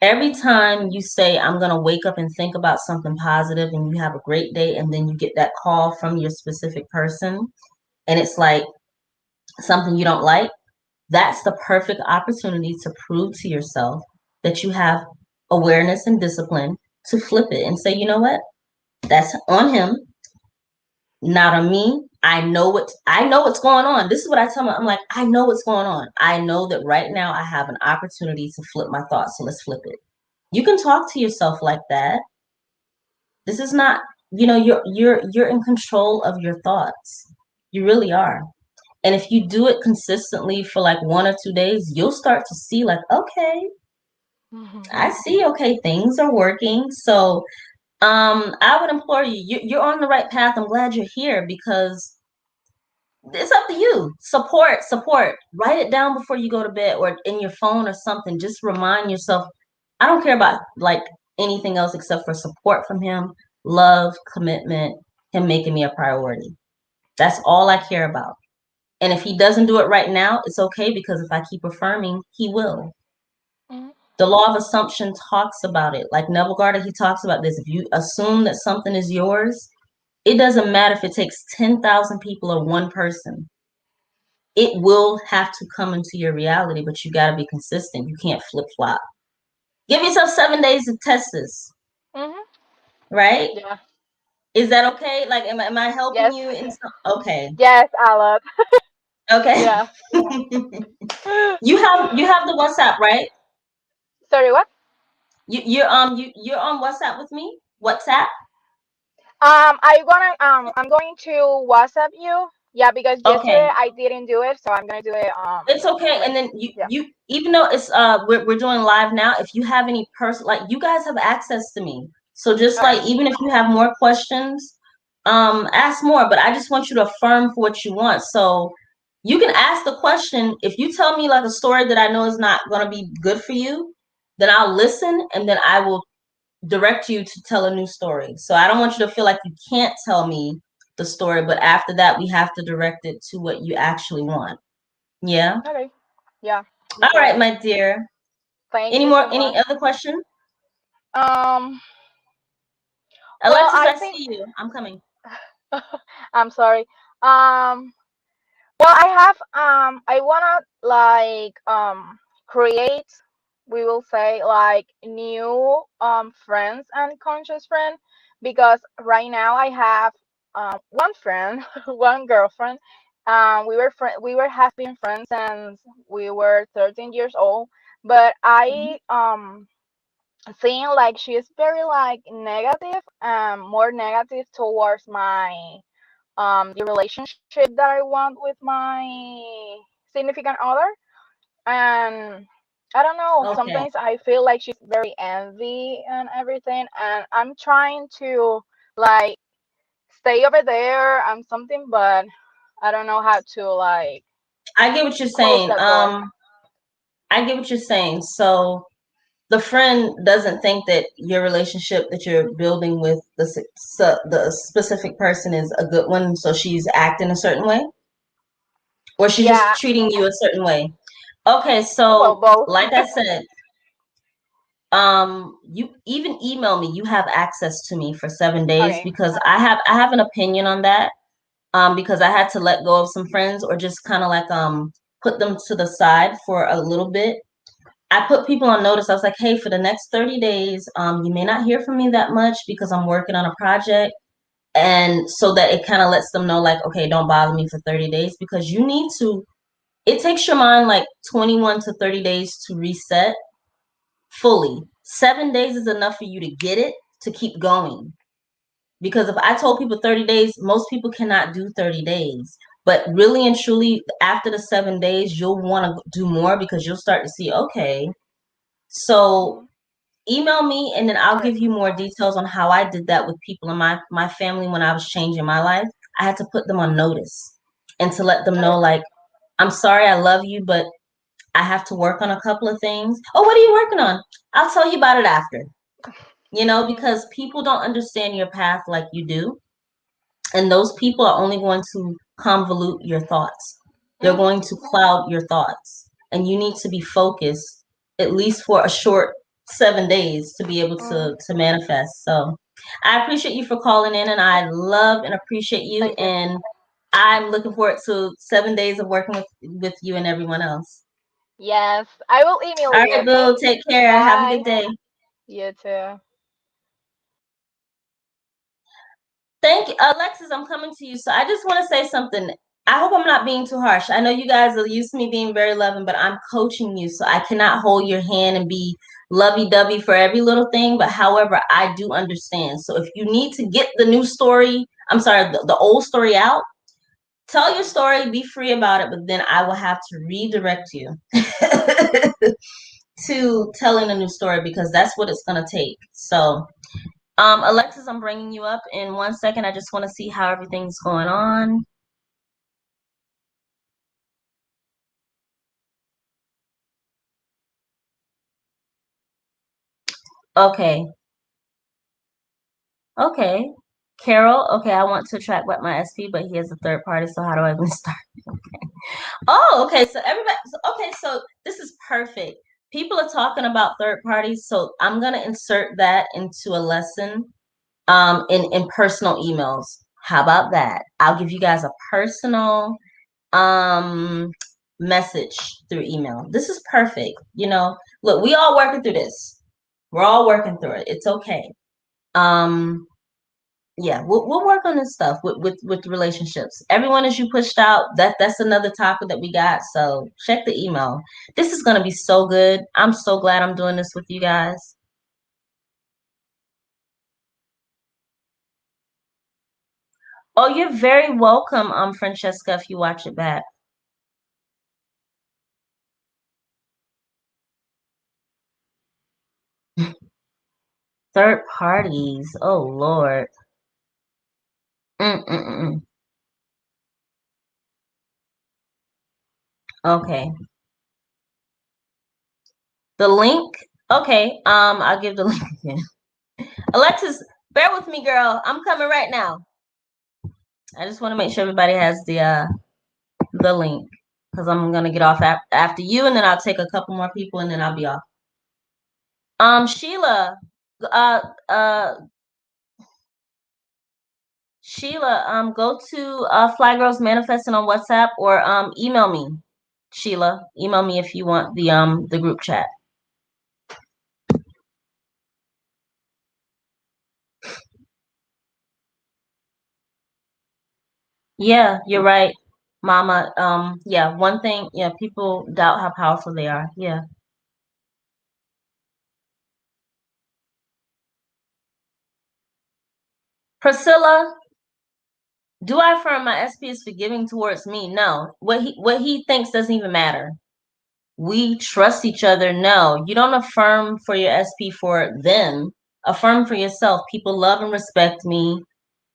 Every time you say, I'm going to wake up and think about something positive and you have a great day, and then you get that call from your specific person and it's like something you don't like, that's the perfect opportunity to prove to yourself that you have awareness and discipline to flip it and say, you know what? That's on him, not on me. I know what's going on. This is what I tell my I'm like, I know what's going on. I know that right now I have an opportunity to flip my thoughts. So let's flip it. You can talk to yourself like that. This is not, you're in control of your thoughts. You really are. And if you do it consistently for like 1 or 2 days, you'll start to see like, okay, I see, okay, things are working. So I would implore you, you're on the right path. I'm glad you're here because it's up to you. Support. Write it down before you go to bed or in your phone or something. Just remind yourself. I don't care about like anything else except for support from him, love, commitment, him making me a priority. That's all I care about. And if he doesn't do it right now, it's okay because if I keep affirming, he will. Mhm. The law of assumption talks about it. Like Neville Garda, he talks about this. If you assume that something is yours, it doesn't matter if it takes 10,000 people or one person. It will have to come into your reality, but you got to be consistent. You can't flip flop. Give yourself 7 days to test this, Mhm. right? Yeah. Is that okay? Like, am I helping Yes. you in some? Okay. Yes, a lot. Okay. Yeah. you have the WhatsApp, right? Sorry, what? You're on WhatsApp with me? WhatsApp? I'm going to WhatsApp you. Yeah, because yesterday Okay. I didn't do it, so I'm gonna do it. It's okay. And Like, then you yeah. you even though it's we're doing live now, if you have any person like you guys have access to me. So just Okay. like even if you have more questions, ask more, but I just want you to affirm for what you want. So you can ask the question. If you tell me like a story that I know is not going to be good for you, then I'll listen and then I will direct you to tell a new story. So I don't want you to feel like you can't tell me the story, but after that we have to direct it to what you actually want. Yeah. Okay. Yeah. No All right, problem. my dear. Thank Any you so more? Any much. other question? Um. Well, Alexis, I I think. see you. I'm coming. I'm sorry. Um. Well, I wanna like create, we will say, like new friends and conscious friend, because right now I have one friend, one girlfriend. We were have been friends since we were 13 years old, but Mhm. I seeing like she is very like negative, more negative towards my the relationship that I want with my significant other. And I don't know, Okay. sometimes I feel like she's very envy and everything, and I'm trying to like stay over there and something, but I don't know how to like I get what you're close saying. that door. I get what you're saying. So the friend doesn't think that your relationship that you're building with the specific person is a good one, so she's acting a certain way, or she's just Yeah, treating you a certain way. Okay, well, so both. like I said, you even email me. You have access to me for 7 days Okay. because I have an opinion on that. Because I had to let go of some friends or just kind of like put them to the side for a little bit. I put people on notice. I was like, hey, for the next 30 days, you may not hear from me that much because I'm working on a project. And so that it kind of lets them know, like, okay, don't bother me for 30 days because you need to, it takes your mind like 21 to 30 days to reset fully. 7 days is enough for you to get it to keep going. Because if I told people 30 days, most people cannot do 30 days. But really and truly, after the 7 days, you'll want to do more because you'll start to see, okay, so Mhm. email me and then I'll Okay. give you more details on how I did that with people in my family when I was changing my life. I had to put them on notice and to let them Okay. know, like, I'm sorry, I love you, but I have to work on a couple of things. Oh, what are you working on? I'll tell you about it after, Mhm. because people don't understand your path like you do. And those people are only going to convolute your thoughts. They're Mhm. going to cloud your thoughts. And you need to be focused, at least for a short 7 days to be able Mm, to manifest. So I appreciate you for calling in, and I love and appreciate you. thank you. And I'm looking forward to 7 days of working with you and everyone else. Yes, I will email All you, right, okay? boo. Take care. Have a good Bye. day. You too. Thank you, Alexis. I'm coming to you. So I just want to say something. I hope I'm not being too harsh. I know you guys are used to me being very loving, but I'm coaching you, so I cannot hold your hand and be lovey-dovey for every little thing. But however, I do understand. So if you need to get the new story, I'm sorry, the old story out, tell your story, be free about it, but then I will have to redirect you to telling a new story because that's what it's going to take. So Alexis, I'm bringing you up in 1 second. I just want to see how everything's going on. Okay. Okay. Carol, okay, I want to attract what my SP, but he has a third party, so how do I even start? Oh, okay. So everybody, okay, so this is perfect. People are talking about third parties, so I'm gonna insert that into a lesson in personal emails. How about that? I'll give you guys a personal um message through email. This is perfect. Look, we all working through this. We're all working through it. It's okay. Um yeah, we'll work on this stuff with relationships. Everyone is you pushed out. That's another topic that we got. So check the email. This is gonna be so good. I'm so glad I'm doing this with you guys. Oh, you're very welcome, Francesca, if you watch it back. Third parties. Oh Lord. Mm-mm-mm. Okay. The link. Okay. I'll give the link again. Alexis, bear with me, girl. I'm coming right now. I just want to make sure everybody has the link because I'm gonna get off after you, and then I'll take a couple more people, and then I'll be off. Sheila, uh, uh, Sheila, go to Fly Girls Manifesting on WhatsApp or email me, Sheila. Email me if you want the group chat. Yeah, you're right, Mama. Yeah, one thing, yeah, people doubt how powerful they are. Yeah. Priscilla, do I affirm my SP is forgiving towards me? No. What he thinks doesn't even matter. We trust each other. No, you don't affirm for your SP for them. Affirm for yourself. People love and respect me.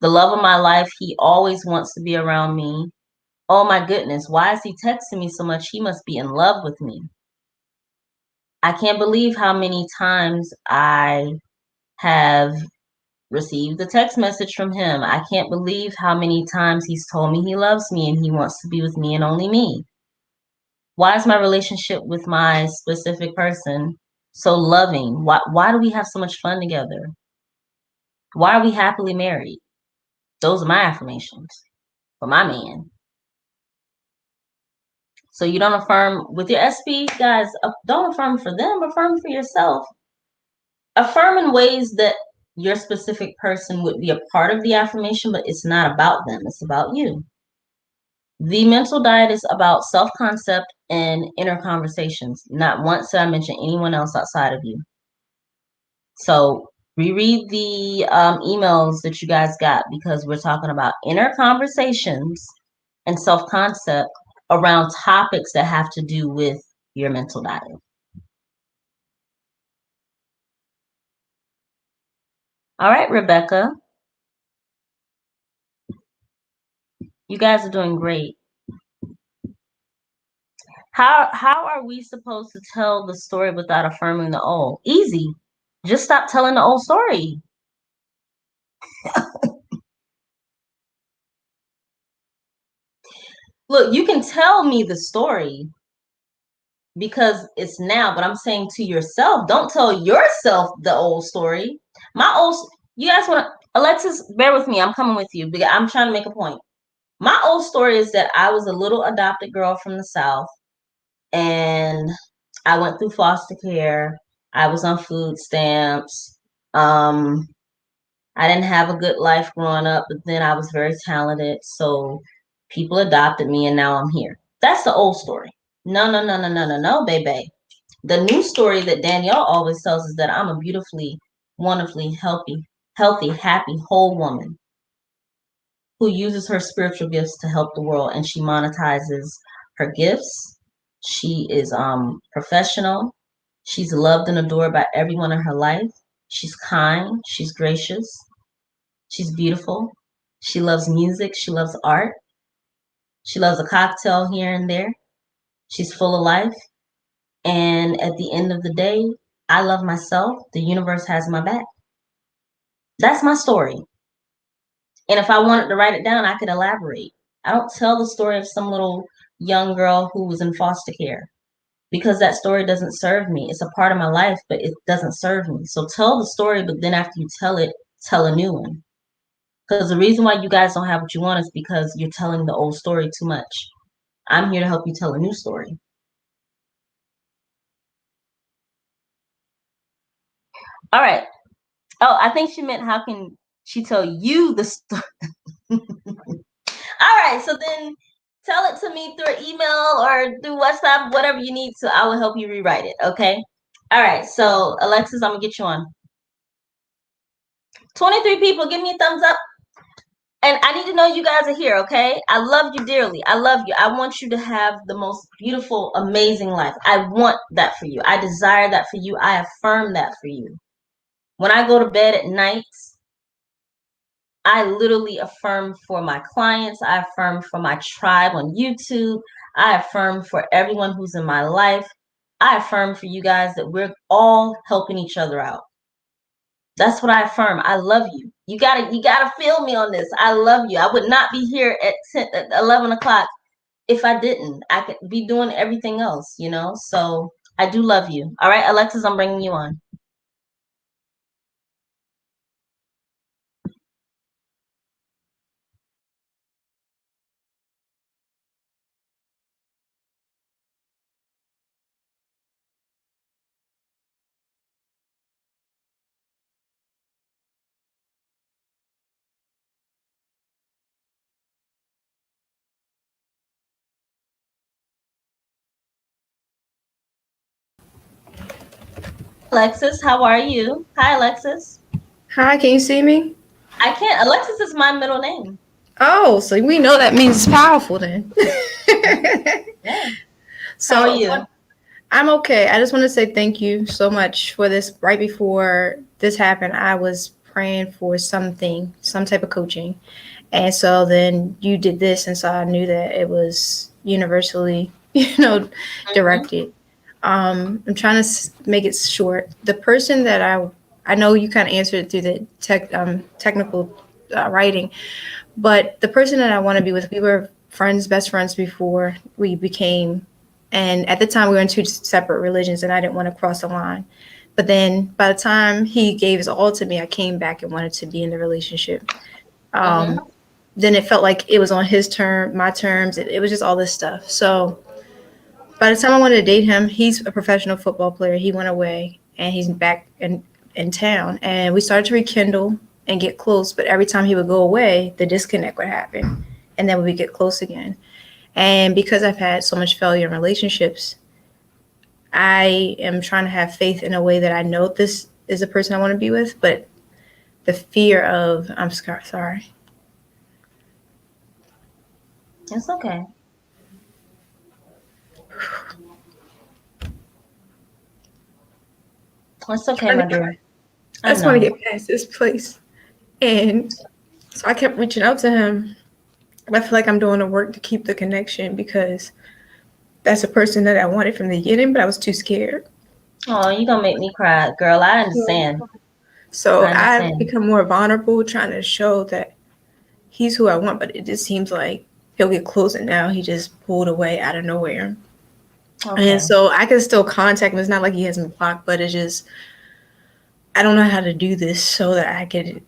The love of my life, he always wants to be around me. Oh my goodness, why is he texting me so much? He must be in love with me. I can't believe how many times I have received a text message from him. I can't believe how many times he's told me he loves me and he wants to be with me and only me. Why is my relationship with my specific person so loving? Why do we have so much fun together? Why are we happily married? Those are my affirmations for my man. So you don't affirm with your SP, guys, don't affirm for them, affirm for yourself. Affirm in ways that your specific person would be a part of the affirmation, but it's not about them, it's about you. The mental diet is about self concept and inner conversations. Not once did I mention anyone else outside of you. So reread the emails that you guys got because we're talking about inner conversations and self concept around topics that have to do with your mental diet. All right, Rebecca, you guys are doing great. How are we supposed to tell the story without affirming the old? Easy. Just stop telling the old story. Look, you can tell me the story, because it's now. But I'm saying to yourself, don't tell yourself the old story. My old, you guys want to, Alexis, bear with me. I'm coming with you because I'm trying to make a point. My old story is that I was a little adopted girl from the South, and I went through foster care. I was on food stamps. Um, I didn't have a good life growing up, but then I was very talented. So people adopted me, and now I'm here. That's the old story. No, no, no, no, no, no, no, baby. The new story that Danielle always tells is that I'm a beautifully, wonderfully healthy, happy, whole woman who uses her spiritual gifts to help the world, and she monetizes her gifts. She is professional. She's loved and adored by everyone in her life. She's kind. She's gracious. She's beautiful. She loves music. She loves art. She loves a cocktail here and there. She's full of life. And at the end of the day, I love myself. The universe has my back. That's my story. And if I wanted to write it down, I could elaborate. I don't tell the story of some little young girl who was in foster care because that story doesn't serve me. It's a part of my life, but it doesn't serve me. So tell the story, but then after you tell it, tell a new one. Because the reason why you guys don't have what you want is because you're telling the old story too much. I'm here to help you tell a new story. All right. Oh, I think she meant how can she tell you the story? All right. So then tell it to me through email or through WhatsApp, whatever you need to. I will help you rewrite it. Okay. All right. So Alexis, I'm going to get you on. 23 people, give me a thumbs up. And I need to know you guys are here, okay? I love you dearly. I love you. I want you to have the most beautiful, amazing life. I want that for you. I desire that for you. I affirm that for you. When I go to bed at night, I literally affirm for my clients. I affirm for my tribe on YouTube. I affirm for everyone who's in my life. I affirm for you guys that we're all helping each other out. That's what I affirm. I love you. You gotta feel me on this. I love you. I would not be here at 10, at 11 o'clock if I didn't. I could be doing everything else, you know? So I do love you. All right, Alexis, I'm bringing you on. Alexis, how are you? Hi, Alexis. Hi, can you see me? I can't. Alexis is my middle name. Oh, so we know that means it's powerful then. Yeah. How are So you? I'm okay. I just want to say thank you so much for this. Right before this happened, I was praying for something, some type of coaching. And so then you did this, and so I knew that it was universally, Mm-hmm. directed. I'm trying to make it short. The person that I know you kind of answered through the technical writing. But the person that I want to be with, we were friends, best friends before we became, and at the time we were in two separate religions, and I didn't want to cross the line. But then by the time he gave his all to me, I came back and wanted to be in the relationship. Mm-hmm. Um, then it felt like it was on his term, my terms. It was just all this stuff. So by the time I wanted to date him, he's a professional football player. He went away and he's back in town. And we started to rekindle and get close. But every time he would go away, the disconnect would happen. And then we would get close again. And because I've had so much failure in relationships, I am trying to have faith in a way that I know this is the person I want to be with. But the fear of, sorry. It's okay. It's okay, Trying my to, dear. I I just want to know. get past this place. And so I kept reaching out to him. I feel like I'm doing the work to keep the connection because that's a person that I wanted from the beginning, but I was too scared. Oh, you gonna make me cry, girl. I So, understand. so I I've understand. become more vulnerable, trying to show that he's who I want, but it just seems like he'll get close, and now he just pulled away out of nowhere. And Okay. so I can still contact him. It's not like he has me blocked, but it's just I don't know how to do this so that I could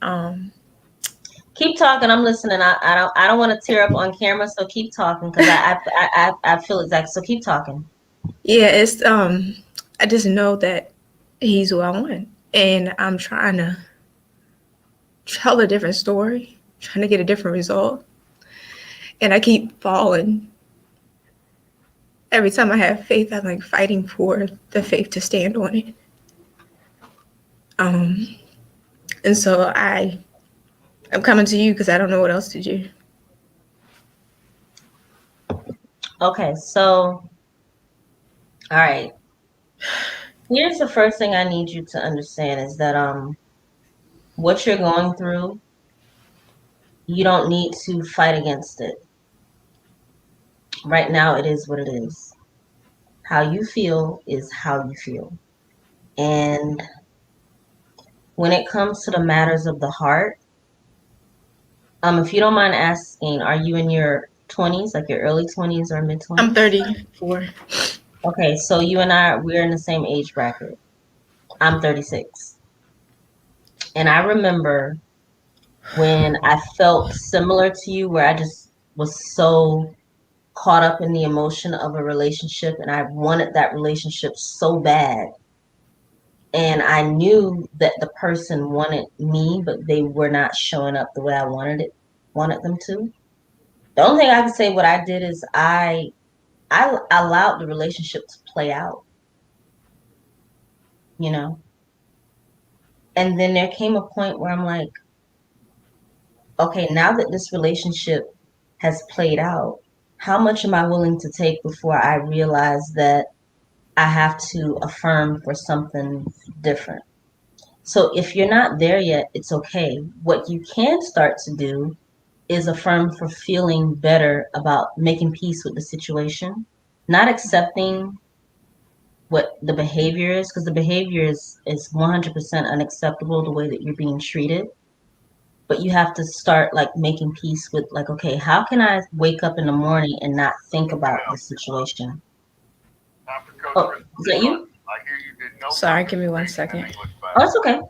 Keep talking. I'm listening. I don't want to tear up on camera, so keep talking because I feel exactly. So keep talking. yeah, it's I just know that he's who I want. And I'm trying to tell a different story, trying to get a different result. And I keep falling. Every time I have faith, I'm like fighting for the faith to stand on it. Um, and so I'm coming to you because I don't know what else to do. Okay. So all right. Here's the first thing I need you to understand is that what you're going through, you don't need to fight against it. Right now, it is what it is. How you feel is how you feel. And when it comes to the matters of the heart, if you don't mind asking, are you in your 20s, like your early 20s or mid I'm 20s? 34. Okay, so you and we're in the same age bracket. I'm 36. And I remember when I felt similar to you, where I just was so caught up in the emotion of a relationship and I wanted that relationship so bad. And I knew that the person wanted me, but they were not showing up the way I wanted them to. The only thing I can say what I did is I allowed the relationship to play out, you know. And then there came a point where I'm like, okay, now that this relationship has played out, how much am I willing to take before I realize that I have to affirm for something different? So if you're not there yet, it's okay. What you can start to do is affirm for feeling better about making peace with the situation, not accepting what the behavior is, because the behavior is 100% unacceptable the way that you're being treated. But you have to start like making peace with like, okay, how can I wake up in the morning and not think about the situation? Oh, is that you? Sorry, give me 1 second. Oh, it's okay.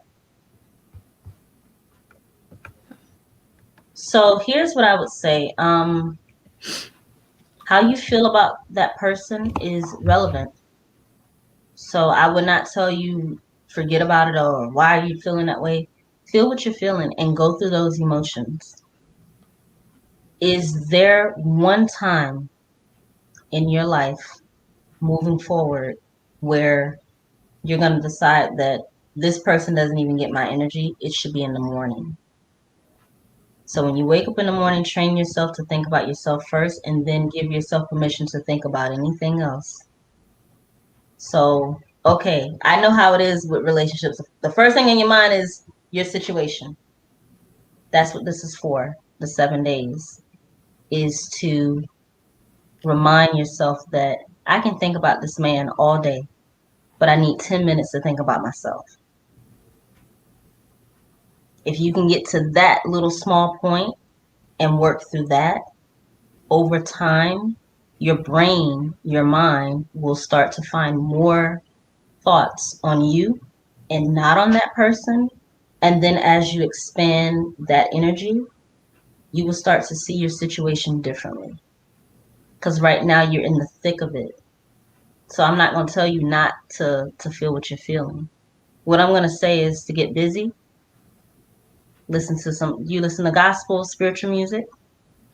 So here's what I would say. How you feel about that person is relevant. So I would not tell you forget about it or why are you feeling that way. Feel what you're feeling and go through those emotions. Is there one time in your life moving forward where you're going to decide that this person doesn't even get my energy? It should be in the morning. So when you wake up in the morning, train yourself to think about yourself first and then give yourself permission to think about anything else. So, okay, I know how it is with relationships. The first thing in your mind is your situation. That's what this is for. The 7 days is to remind yourself that I can think about this man all day, but I need 10 minutes to think about myself. If you can get to that little small point and work through that, over time, your brain, your mind will start to find more thoughts on you and not on that person. And then as you expand that energy, you will start to see your situation differently. Because right now you're in the thick of it. So I'm not going to tell you not to feel what you're feeling. What I'm going to say is to get busy, you listen to gospel, spiritual music.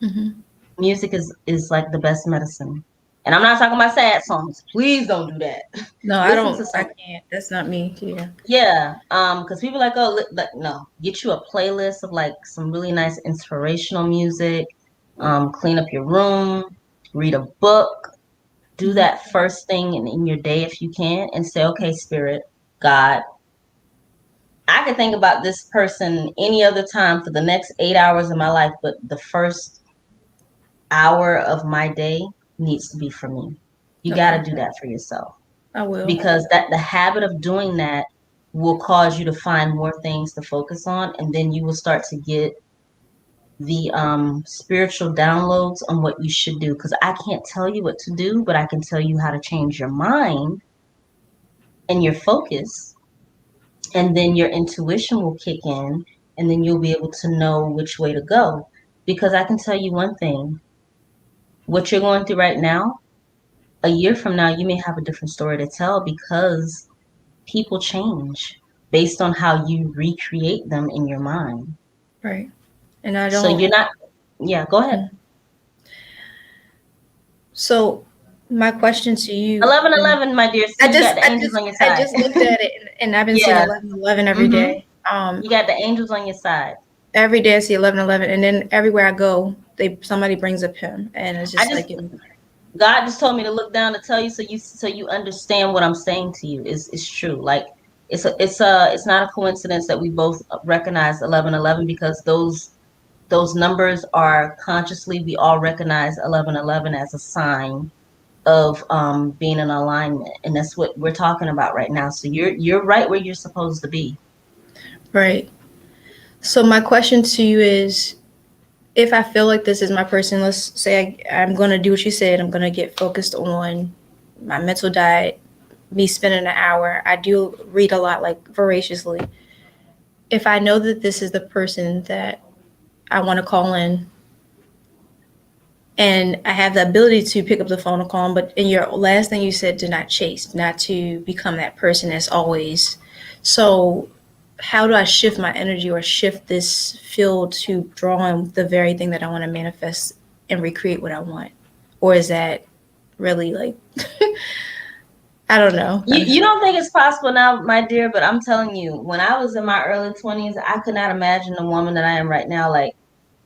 Hmm. Music is like the best medicine. And I'm not talking about sad songs. Please don't do that. No, I Listen don't. to I some. can't. That's not me. Yeah. Yeah, because people like, oh, no, get you a playlist of like some really nice inspirational music. Clean up your room, read a book, do Hmm. that first thing in your day if you can, and say, okay, Spirit, God, I could think about this person any other time for the next 8 hours of my life, but the first hour of my day needs to be for me. You got to Okay. do that for yourself I will. because that the habit of doing that will cause you to find more things to focus on, and then you will start to get the spiritual downloads on what you should do, because I can't tell you what to do, but I can tell you how to change your mind and your focus, and then your intuition will kick in, and then you'll be able to know which way to go. Because I can tell you one thing, what you're going through right now, a year from now, you may have a different story to tell, because people change based on how you recreate them in your mind. Right. And I So don't. you're not, yeah, go ahead. So my question to you, 1111, my dear. See, I you got just, the I angels just, on your I side. just looked at it, and I've been seeing Yeah. 1111 every Mm-hmm. day. You got the angels on your side. Every day I see 1111, and then everywhere I go, somebody brings up him, and it's I just just like, God just told me to look down to tell you, so you understand what I'm saying to you is true. Like it's not a coincidence that we both recognize 1111, because those numbers are consciously, we all recognize 1111 as a sign of being in alignment, and that's what we're talking about right now. So you're right where you're supposed to be. right. So my question to you is, if I feel like this is my person, let's say I'm going to do what you said. I'm going to get focused on my mental diet, me spending an hour. I do read a lot, like voraciously. If I know that this is the person that I want to call in, and I have the ability to pick up the phone and call them, but in your last thing you said, to not chase, not to become that person that's always. So how do I shift my energy or shift this field to draw on the very thing that I want to manifest and recreate what I want? Or is that really like, I don't know. You don't think it's possible now, my dear, but I'm telling you, when I was in my early 20s, I could not imagine the woman that I am right now, like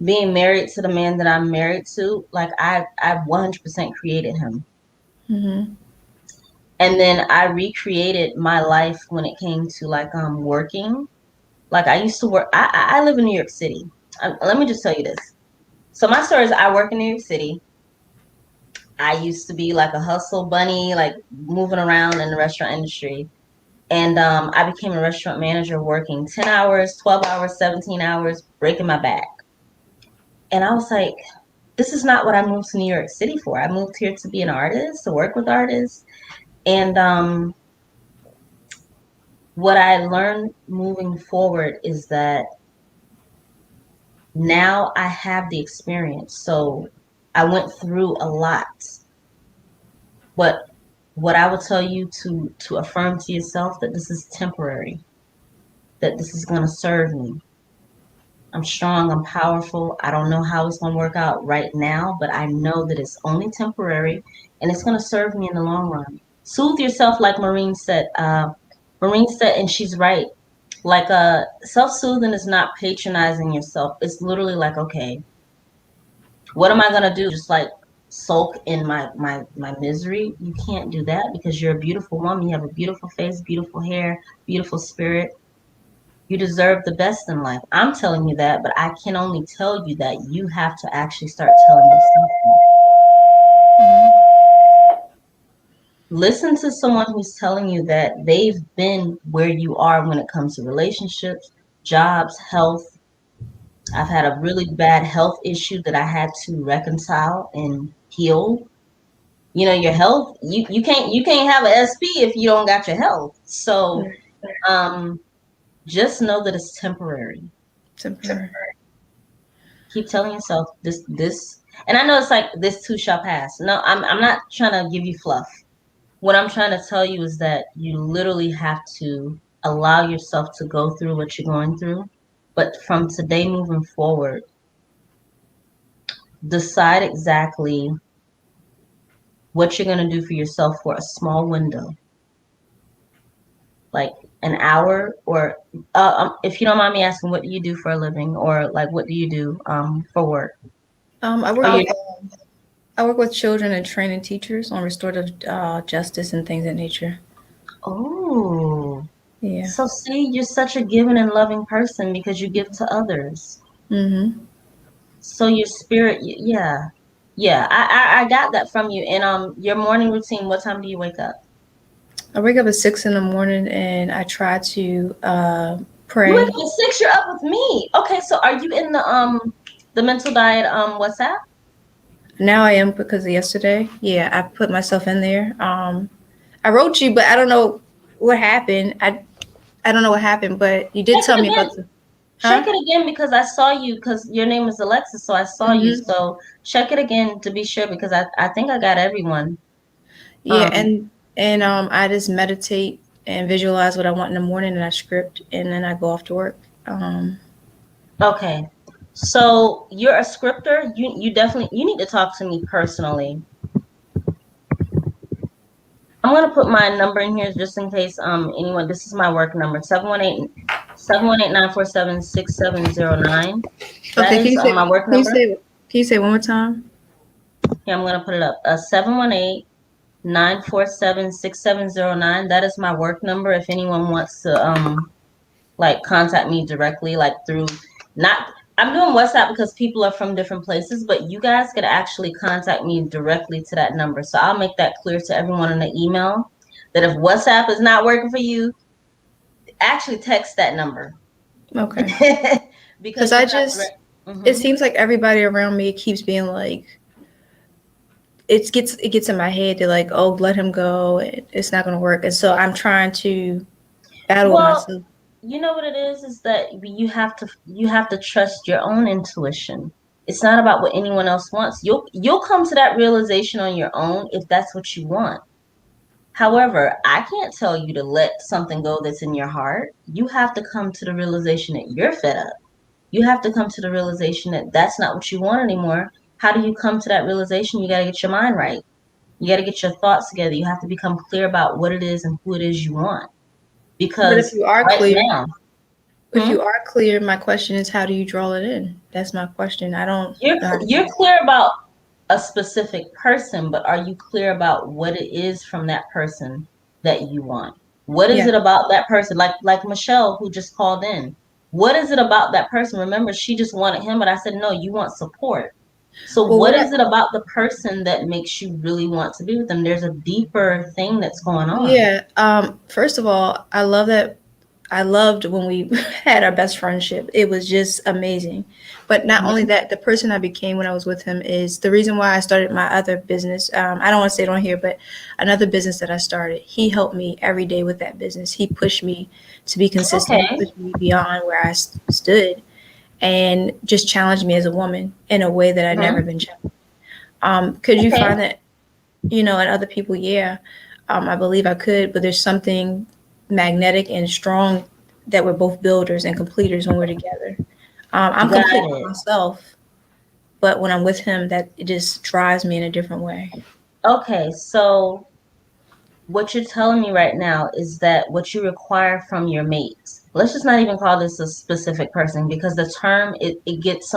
being married to the man that I'm married to. Like I 100% created him. Mm-hmm. And then I recreated my life when it came to like working. Like I used to work. I live in New York City. Let me just tell you this. So my story is, I work in New York City. I used to be like a hustle bunny, like moving around in the restaurant industry. And I became a restaurant manager, working 10 hours, 12 hours, 17 hours, breaking my back. And I was like, this is not what I moved to New York City for. I moved here to be an artist, to work with artists. And what I learned moving forward is that now I have the experience. So I went through a lot. But what I would tell you, to affirm to yourself that this is temporary, that this is going to serve me. I'm strong, I'm powerful. I don't know how it's going to work out right now, but I know that it's only temporary, and it's going to serve me in the long run. Soothe yourself, like Maureen said. Maureen said, and she's right. Like self-soothing is not patronizing yourself. It's literally like, okay, what am I going to do? Just like sulk in my misery? You can't do that, because you're a beautiful woman. You have a beautiful face, beautiful hair, beautiful spirit. You deserve the best in life. I'm telling you that, but I can only tell you that. You have to actually start telling yourself that. Listen to someone who's telling you that they've been where you are when it comes to relationships, jobs, health. I've had a really bad health issue that I had to reconcile and heal. You know, your health, you can't have an SP if you don't got your health. So um just know that it's temporary. Temporary. Keep telling yourself this, and I know it's like, this too shall pass. No, I'm not trying to give you fluff. What I'm trying to tell you is that you literally have to allow yourself to go through what you're going through, but from today moving forward, decide exactly what you're going to do for yourself for a small window, like an hour, or if you don't mind me asking, what do you do for a living, or like what do you do for work? I Or work you with I work with children and training teachers on restorative justice and things of nature. Oh, Yeah. so see, you're such a giving and loving person because you give to others. Mm-hmm. So your spirit, yeah, yeah. I got that from you. And your morning routine. What time do you wake up? I wake up at 6 in the morning, and I try to You wake pray. up at 6. You're up with me. Okay, so are you in the the mental diet WhatsApp? Now I am because of yesterday. Yeah, I put myself in there. I wrote you, but I don't know what happened. I don't know what happened, but you did Check tell it me again. about the Check huh? it again because I saw you because your name is Alexis, so I saw you. Hmm. So check it again to be sure because I think I got everyone. Yeah, Um, and I just meditate and visualize what I want in the morning, and I script, and then I go off to work. Um, okay. So you're a scripter. You definitely you need to talk to me personally. I'm gonna put my number in here just in case anyone. This is my work number 718-947-6709. That okay, is my work number. can you say it one more time? Here I'm gonna put it up. 718-947-6709. That is my work number. If anyone wants to like contact me directly, like through not I'm doing WhatsApp because people are from different places, but you guys could actually contact me directly to that number. So I'll make that clear to everyone in the email that if WhatsApp is not working for you, actually text that number Okay, because because you'll I have just direct. it Hmm. seems like everybody around me keeps being like it gets in my head. They're like, oh, let him go. It's not gonna work, and so I'm trying to battle with Well, myself. you know what it is that you have to trust your own intuition. It's not about what anyone else wants. You'll come to that realization on your own if that's what you want. However, I can't tell you to let something go that's in your heart. You have to come to the realization that you're fed up. You have to come to the realization that that's not what you want anymore. How do you come to that realization? You got to get your mind right. You got to get your thoughts together. You have to become clear about what it is and who it is you want. But if Because you are right clear, now, if hmm, you are clear, my question is, how do you draw it in? That's my question. I don't you're know how to you're do clear about a specific person, but are you clear about what it is from that person that you want? What is Yeah. it about that person? Like Michelle who just called in. What is it about that person? Remember, she just wanted him, but I said no, you want support. So Well, what what I is it about the person that makes you really want to be with them? There's a deeper thing that's going on. yeah. First of all, I loved when we had our best friendship. It was just amazing. But not only Mhm. that, the person I became when I was with him is the reason why I started my other business. I don't want to say it on here, but another business that I started, he helped me every day with that business. He pushed me to be consistent. He Okay. pushed me beyond where I stood and just challenged me as a woman in a way that I'd never Hmm. been challenged. Could you Okay. find that, in other people? Yeah, I believe I could, but there's something magnetic and strong that we're both builders and completers when we're together. I'm Got complete by it. myself, but when I'm with him, that it just drives me in a different way. Okay, so what you're telling me right now is that what you require from your mate, let's just not even call this a specific person because the term it gets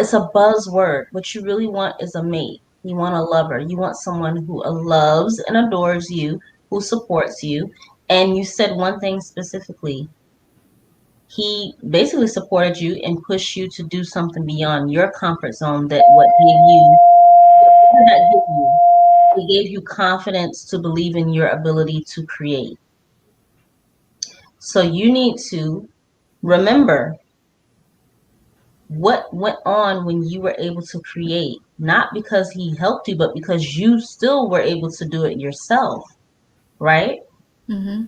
it's a buzzword. What you really want is a mate. You want a lover. You want someone who loves and adores you, who supports you. And you said one thing specifically. He basically supported you and pushed you to do something beyond your comfort zone that what gave you what did that give you? It gave you confidence to believe in your ability to create. So you need to remember what went on when you were able to create, not because he helped you, but because you still were able to do it yourself, right? Hmm.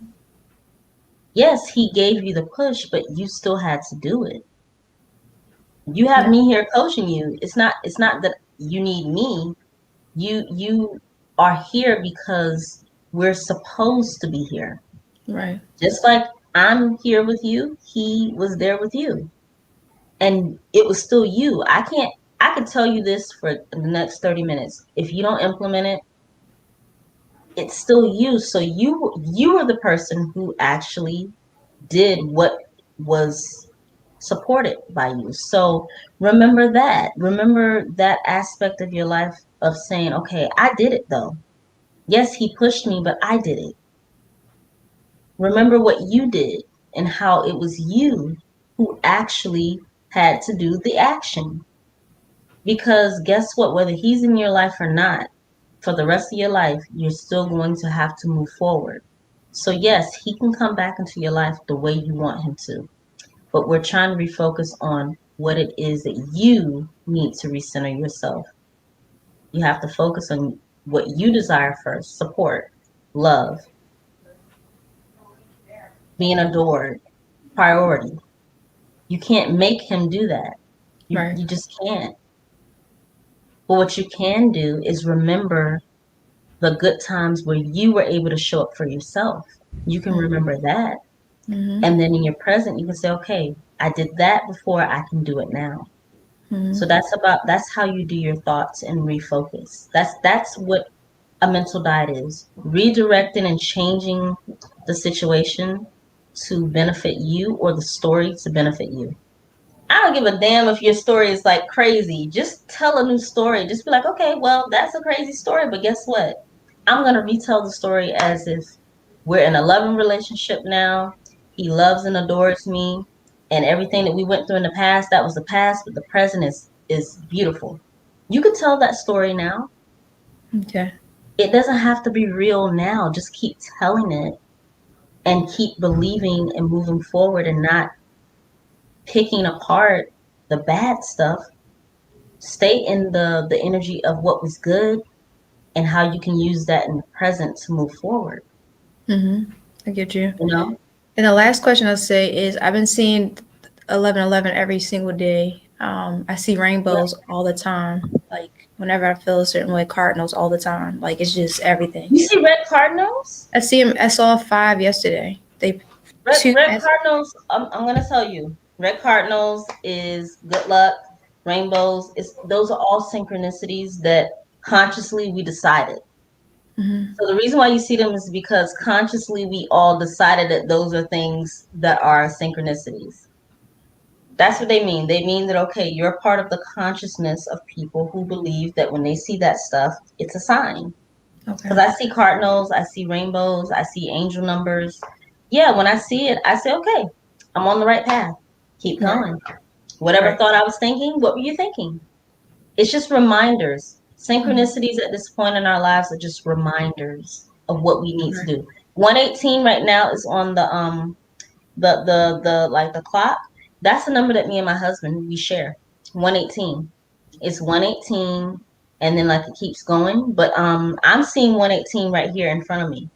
Yes, he gave you the push, but you still had to do it. You have Yeah. me here coaching you. It's not that you need me. You are here because we're supposed to be here. Right. Just like I'm here with you, he was there with you. And it was still you. I could tell you this for the next 30 minutes. If you don't implement it, it's still you. So you were the person who actually did what was supported by you. So remember that. Remember that aspect of your life of saying, okay, I did it though. Yes, he pushed me, but I did it. Remember what you did and how it was you who actually had to do the action. Because guess what? Whether he's in your life or not, for the rest of your life, you're still going to have to move forward. So, yes, he can come back into your life the way you want him to. But we're trying to refocus on what it is that you need to recenter yourself. You have to focus on what you desire first: support, love, being adored, priority. You can't make him do that. Right. You just can't. But what you can do is remember the good times where you were able to show up for yourself. You can remember that. Mm-hmm. And then in your present, you can say, okay, I did that before, I can do it now. So Mm-hmm. that's how you do your thoughts and refocus. That's what a mental diet is. Redirecting and changing the situation to benefit you, or the story to benefit you. I don't give a damn if your story is like crazy. Just tell a new story. Just be like, okay, well, that's a crazy story, but guess what? I'm going to retell the story as if we're in a loving relationship now. He loves and adores me, and everything that we went through in the past, that was the past, but the present is beautiful. You could tell that story now. Okay. It doesn't have to be real now. Just keep telling it and keep believing and moving forward, and not picking apart the bad stuff. Stay in the energy of what was good and how you can use that in the present to move forward. Mm-hmm. I get you. You know, And the last question I'll say is I've been seeing 1111 every single day. I see rainbows all the time. Like whenever I feel a certain way, cardinals all the time. Like it's just everything. you see red cardinals. I see them. I saw 5 yesterday. They two. Red cardinals. I'm gonna tell you, red cardinals is good luck. Rainbows is those are all synchronicities that consciously we decided. Mm-hmm. So the reason why you see them is because consciously we all decided that those are things that are synchronicities. That's what they mean. They mean that, okay, you're part of the consciousness of people who believe that when they see that stuff, it's a sign. Okay. Because I see cardinals, I see rainbows, I see angel numbers. Yeah, when I see it, I say, okay, I'm on the right path. Keep Right. going. Whatever Right. thought I was thinking, what were you thinking? It's just reminders. Mm-hmm. Synchronicities at this point in our lives are just reminders of what we need to Right. do. 118 right now is on the like the clock. That's the number that me and my husband we share. 118. It's 118, and then like it keeps going. But I'm seeing 118 right here in front of me.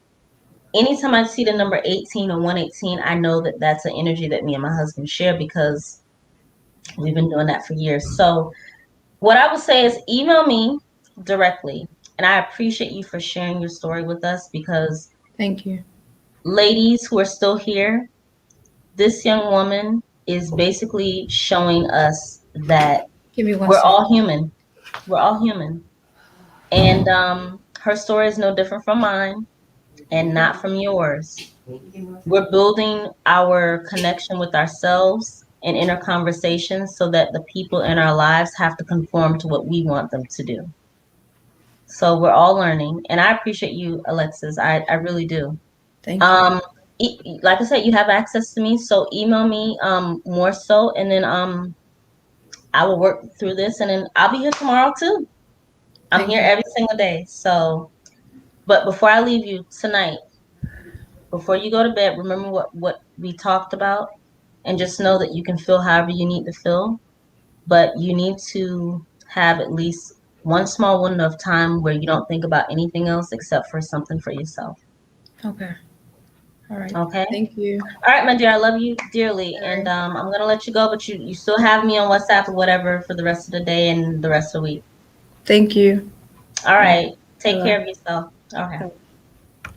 Anytime I see the number 18 or 118, I know that that's an energy that me and my husband share, because we've been doing that for years. So what I would say is email me directly. And I appreciate you for sharing your story with us, because Thank you. ladies who are still here, this young woman is basically showing us that Give me one we're second. all human. We're all human. And her story is no different from mine and not from yours. We're building our connection with ourselves and inner conversations so that the people in our lives have to conform to what we want them to do. So we're all learning. And I appreciate you, Alexis. I really do. Thank you. Um, like I said, you have access to me, so email me more so, and then I will work through this, and then I'll be here tomorrow too. I'm Thank here you. every single day. So, but before I leave you tonight, before you go to bed, remember what we talked about, and just know that you can feel however you need to feel, but you need to have at least one small window of time where you don't think about anything else except for something for yourself. Okay. All right. Okay? Thank you. All right, my dear, I love you dearly, All and right. I'm gonna let you go, but you still have me on WhatsApp or whatever for the rest of the day and the rest of the week. Thank you. All All right. right, take Bye care of yourself. Okay. bye.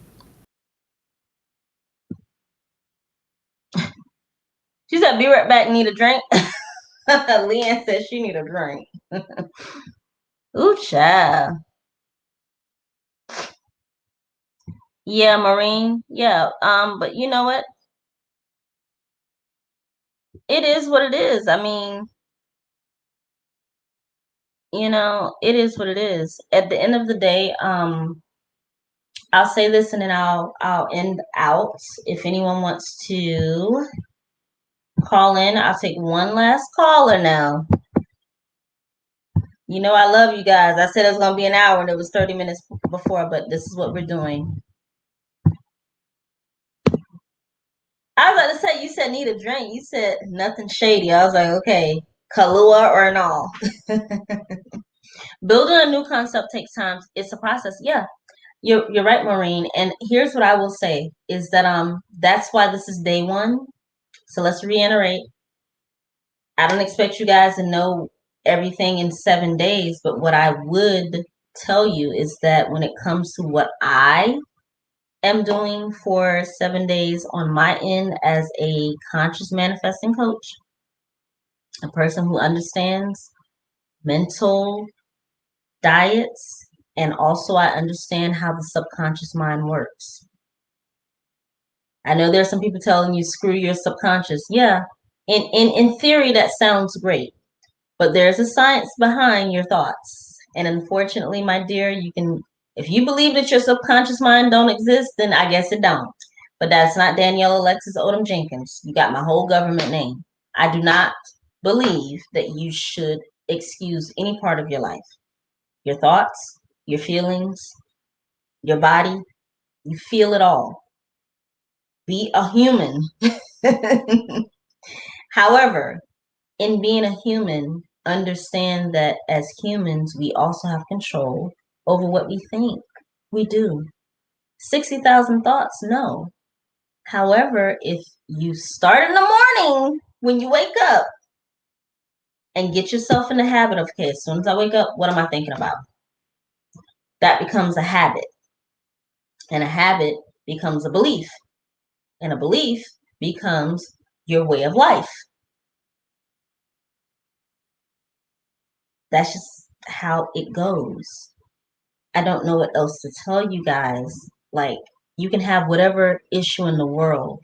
She said, "Be right back. Need a drink." Leanne said she need a drink. Ooh, child. Yeah, Maureen. Yeah. But you know what? It is what it is. I mean, it is what it is. At the end of the day, I'll say this and then I'll end out. If anyone wants to call in, I'll take one last caller now. I love you guys. I said it was gonna be an hour and it was 30 minutes before, but this is what we're doing. I was about to say, you said need a drink. You said nothing shady. I was like, okay. Kahlua or no. Building a new concept takes time. It's a process. Yeah, you're right, Maureen. And here's what I will say is that that's why this is day one. So let's reiterate. I don't expect you guys to know everything in 7 days, but what I would tell you is that when it comes to what I am doing for 7 days on my end as a conscious manifesting coach, a person who understands mental diets, and also I understand how the subconscious mind works. I know there's some people telling you screw your subconscious. Yeah, in theory that sounds great, but there's a science behind your thoughts. And unfortunately, my dear, you can, if you believe that your subconscious mind don't exist, then I guess it don't. But that's not Danielle Alexis Odom Jenkins. You got my whole government name. I do not believe that you should excuse any part of your life. Your thoughts, your feelings, your body, you feel it all. Be a human. However, in being a human, understand that as humans, we also have control over what we think. We do. 60,000 thoughts, no. However, if you start in the morning when you wake up and get yourself in the habit of, okay, as soon as I wake up, what am I thinking about? That becomes a habit. And a habit becomes a belief. And a belief becomes your way of life. That's just how it goes. I don't know what else to tell you guys. Like, you can have whatever issue in the world.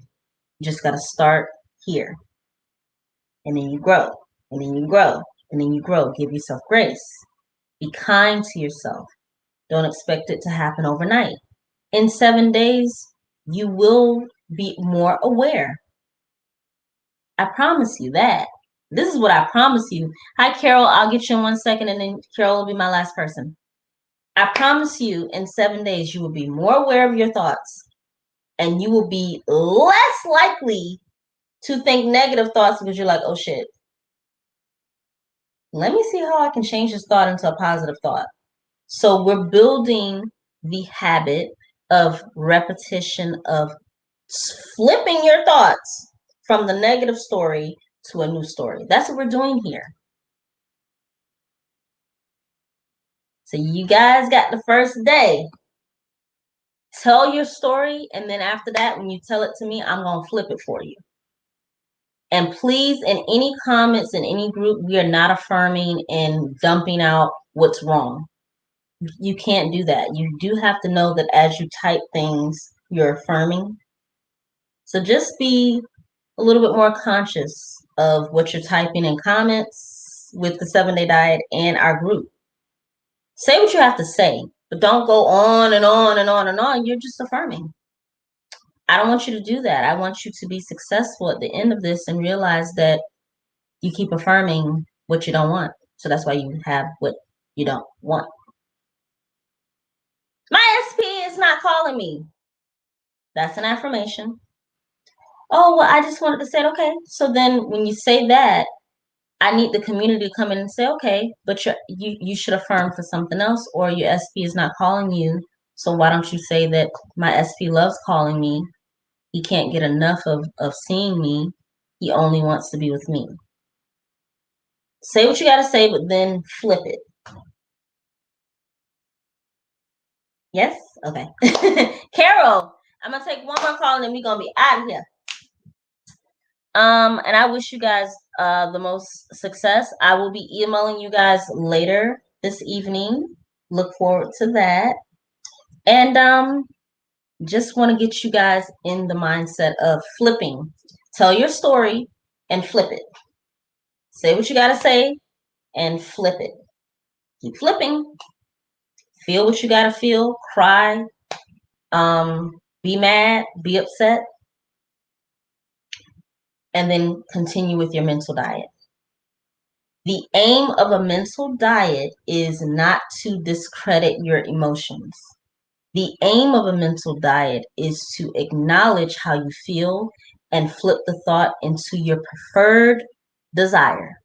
You just got to start here. And then you grow. And then you grow. And then you grow. Give yourself grace. Be kind to yourself. Don't expect it to happen overnight. In 7 days, you will be more aware. I promise you that. This is what I promise you. Hi, Carol. I'll get you in 1 second, and then Carol will be my last person. I promise you, in 7 days, you will be more aware of your thoughts, and you will be less likely to think negative thoughts because you're like, oh shit, let me see how I can change this thought into a positive thought. So we're building the habit of repetition of flipping your thoughts from the negative story to a new story. That's what we're doing here. So you guys got the first day. Tell your story, and then after that, when you tell it to me, I'm going to flip it for you. And please, in any comments in any group, we are not affirming and dumping out what's wrong. You can't do that. You do have to know that as you type things, you're affirming. So just be a little bit more conscious of what you're typing in comments with the 7-day diet and our group. Say what you have to say, but don't go on and on and on and on. You're just affirming. I don't want you to do that. I want you to be successful at the end of this and realize that you keep affirming what you don't want. So that's why you have what you don't want. My SP is not calling me. That's an affirmation. Oh, well, I just wanted to say, okay. So then when you say that, I need the community to come in and say, okay, but you should affirm for something else, or your SP is not calling you. So why don't you say that my SP loves calling me? He can't get enough of seeing me. He only wants to be with me. Say what you got to say, but then flip it. Yes? Okay. Carol, I'm going to take one more call and then we're going to be out of here. And I wish you guys the most success. I will be emailing you guys later this evening. Look forward to that. And just want to get you guys in the mindset of flipping. Tell your story and flip it. Say what you got to say and flip it. Keep flipping. Feel what you got to feel. Cry. Be mad. Be upset. And then continue with your mental diet. The aim of a mental diet is not to discredit your emotions. The aim of a mental diet is to acknowledge how you feel and flip the thought into your preferred desire.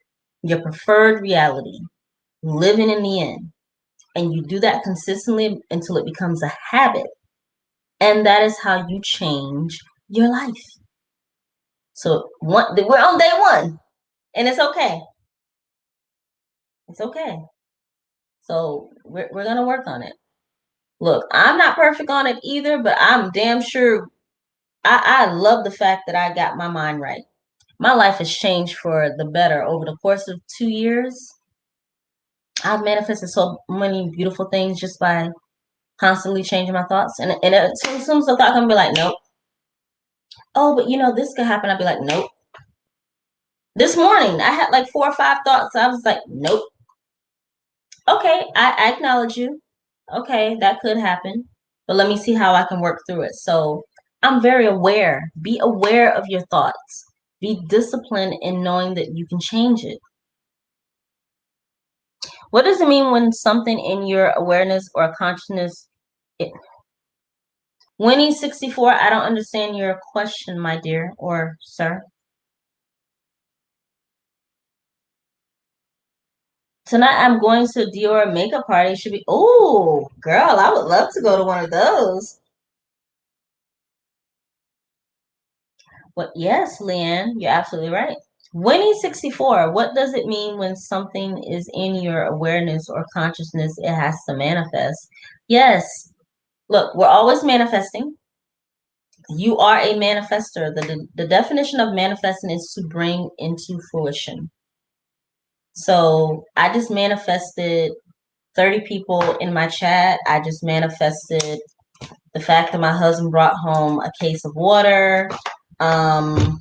your preferred reality, living in the end. And you do that consistently until it becomes a habit. And that is how you change your life. So we're on day one, and it's okay. It's okay. So we're gonna work on it. Look, I'm not perfect on it either, but I'm damn sure I love the fact that I got my mind right. My life has changed for the better over the course of 2 years. I've manifested so many beautiful things just by constantly changing my thoughts. And as soon as the thought comes, be like, nope. Oh, but this could happen. I'd be like, nope. This morning, I had like 4 or 5 thoughts. I was like, nope. Okay, I acknowledge you. Okay, that could happen. But let me see how I can work through it. So I'm very aware. Be aware of your thoughts. Be disciplined in knowing that you can change it. What does it mean when something in your awareness or consciousness? Winnie 64, I don't understand your question, my dear or sir. Tonight I'm going to Dior makeup party. Should be, oh, girl, I would love to go to one of those. Well, yes, Leanne, you're absolutely right. Winnie 64, what does it mean when something is in your awareness or consciousness, it has to manifest? Yes, look, we're always manifesting. You are a manifester. The definition of manifesting is to bring into fruition. So I just manifested 30 people in my chat. I just manifested the fact that my husband brought home a case of water. I'm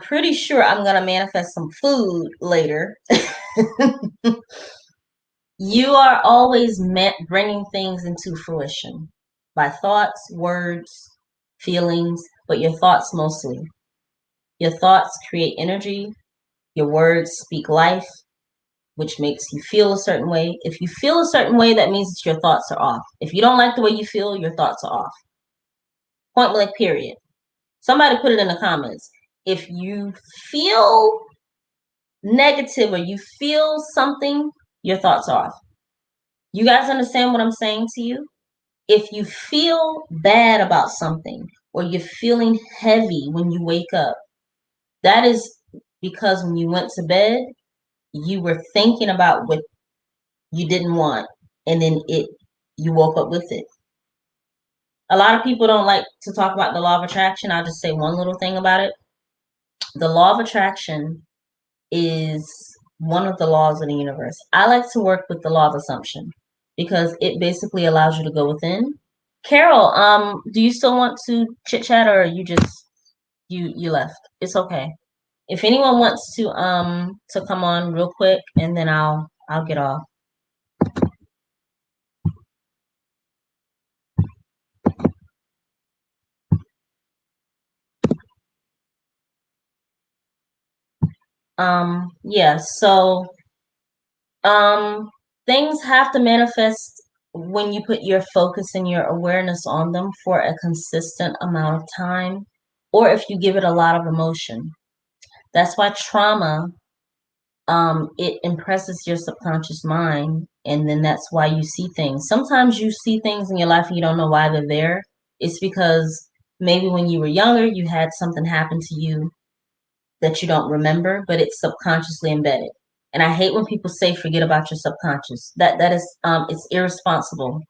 pretty sure I'm going to manifest some food later. You are always bringing things into fruition by thoughts, words, feelings, but your thoughts mostly. Your thoughts create energy. Your words speak life, which makes you feel a certain way. If you feel a certain way, that means that your thoughts are off. If you don't like the way you feel, your thoughts are off. Point blank, period. Somebody put it in the comments. If you feel negative or you feel something, your thoughts are off. You guys understand what I'm saying to you? If you feel bad about something or you're feeling heavy when you wake up, that is because when you went to bed, you were thinking about what you didn't want, and then you woke up with it. A lot of people don't like to talk about the law of attraction. I'll just say one little thing about it. The law of attraction is one of the laws of the universe. I like to work with the law of assumption because it basically allows you to go within. Carol, do you still want to chit chat, or you just you left? It's okay. If anyone wants to come on real quick, and then I'll get off. Yeah, so um things have to manifest when you put your focus and your awareness on them for a consistent amount of time, or if you give it a lot of emotion. That's why trauma, it impresses your subconscious mind, and then that's why you see things. Sometimes you see things in your life and you don't know why they're there. It's because maybe when you were younger you had something happen to you that you don't remember, but it's subconsciously embedded. And I hate when people say forget about your subconscious. That is it's irresponsible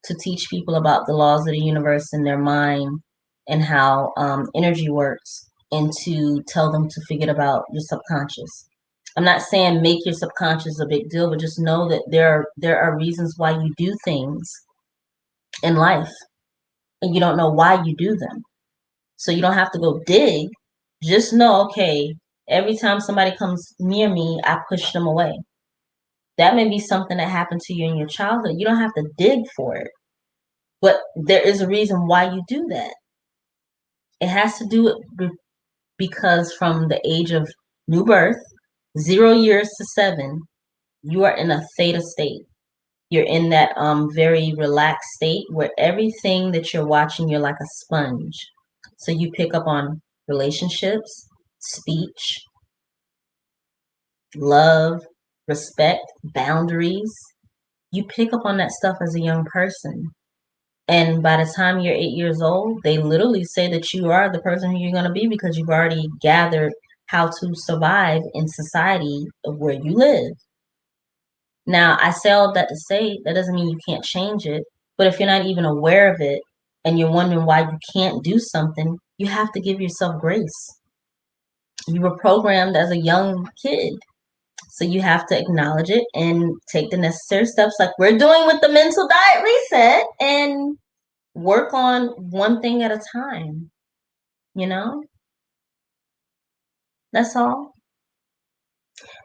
to teach people about the laws of the universe and their mind and how energy works, and to tell them to forget about your subconscious. I'm not saying make your subconscious a big deal, but just know that there are reasons why you do things in life, and you don't know why you do them. So you don't have to go dig. Just know, okay, every time somebody comes near me, I push them away. That may be something that happened to you in your childhood. You don't have to dig for it. But there is a reason why you do that. It has to do it because from the age of new birth, 0 years to 7, you are in a theta state. You're in that very relaxed state where everything that you're watching, you're like a sponge. So you pick up on relationships, speech, love, respect, boundaries. You pick up on that stuff as a young person. And by the time you're 8 years old, they literally say that you are the person who you're going to be because you've already gathered how to survive in society of where you live. Now, I say all of that to say that doesn't mean you can't change it. But if you're not even aware of it and you're wondering why you can't do something, you have to give yourself grace. You were programmed as a young kid. So you have to acknowledge it and take the necessary steps like we're doing with the mental diet reset and work on one thing at a time. You know? That's all.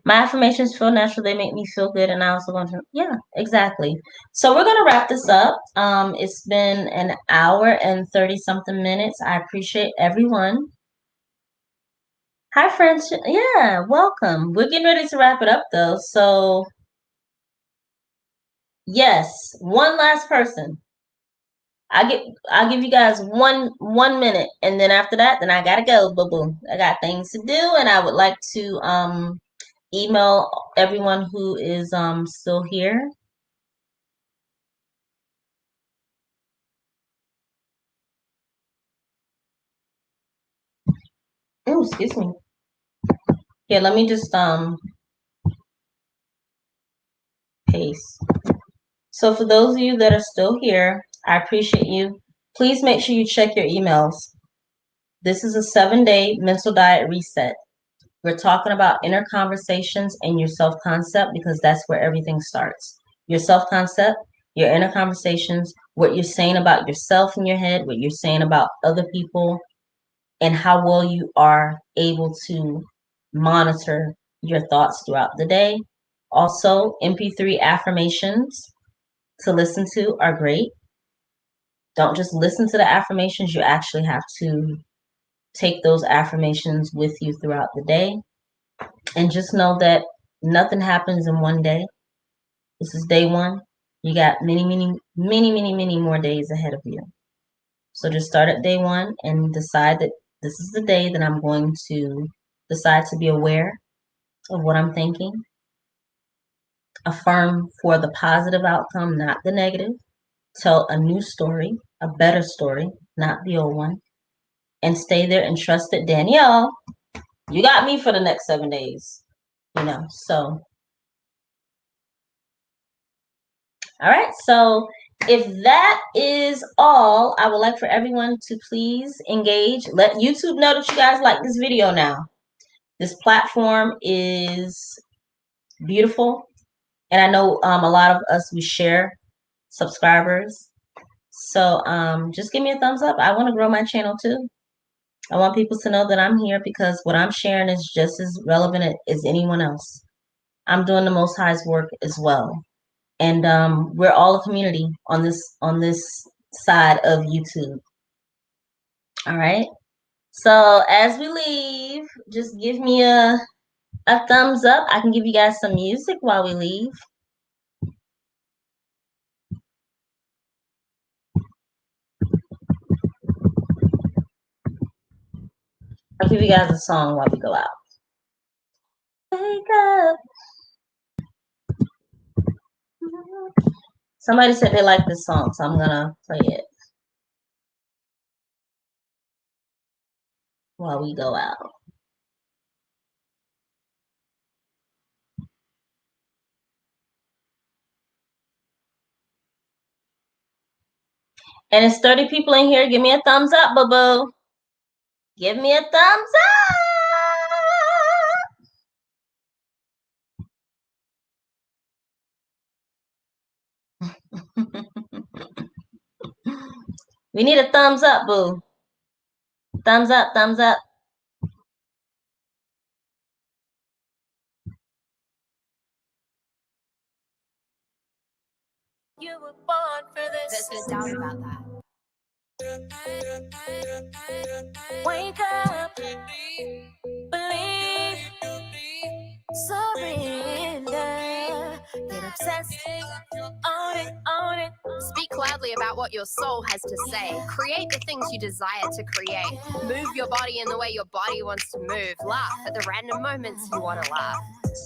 My affirmations feel natural. They make me feel good. And I also want to, yeah, exactly. So we're going to wrap this up. It's been an hour and 30 something minutes. I appreciate everyone. Hi, friends. Yeah, welcome. We're getting ready to wrap it up though. So yes, one last person. I'll give you guys one minute, and then after that, then I gotta go, boo boo. I got things to do, and I would like to email everyone who is still here. Oh, excuse me. Here, let me just paste. So for those of you that are still here, I appreciate you. Please make sure you check your emails. This is a 7-day mental diet reset. We're talking about inner conversations and your self-concept because that's where everything starts. Your self-concept, your inner conversations, what you're saying about yourself in your head, what you're saying about other people, and how well you are able to monitor your thoughts throughout the day. Also, MP3 affirmations to listen to are great. Don't just listen to the affirmations, you actually have to take those affirmations with you throughout the day. And just know that nothing happens in one day. This is day one. You got many more days ahead of you. So just start at day one and decide that this is the day that I'm going to decide to be aware of what I'm thinking. Affirm for the positive outcome, not the negative. Tell a new story, a better story, not the old one. And stay there and trust that Danielle, you got me for the next 7 days. So all right, so if that is all, I would like for everyone to please engage. Let YouTube know that you guys like this video now. This platform is beautiful, and I know a lot of us, we share subscribers. So just give me a thumbs up. I want to grow my channel too. I want people to know that I'm here because what I'm sharing is just as relevant as anyone else. I'm doing the Most High's work as well. And we're all a community on this side of YouTube. All right. So as we leave, just give me a thumbs up. I can give you guys some music while we leave. I'll give you guys a song while we go out. Wake up. Somebody said they like this song, so I'm gonna play it while we go out. And it's 30 people in here. Give me a thumbs up, boo-boo. Give me a thumbs up. We need a thumbs up, boo. Thumbs up, thumbs up. You were born for this. There's no doubt about that. Wake up, believe, surrender, get obsessed, own it. Speak loudly about what your soul has to say. Create the things you desire to create. Move your body in the way your body wants to move. Laugh at the random moments you want to laugh.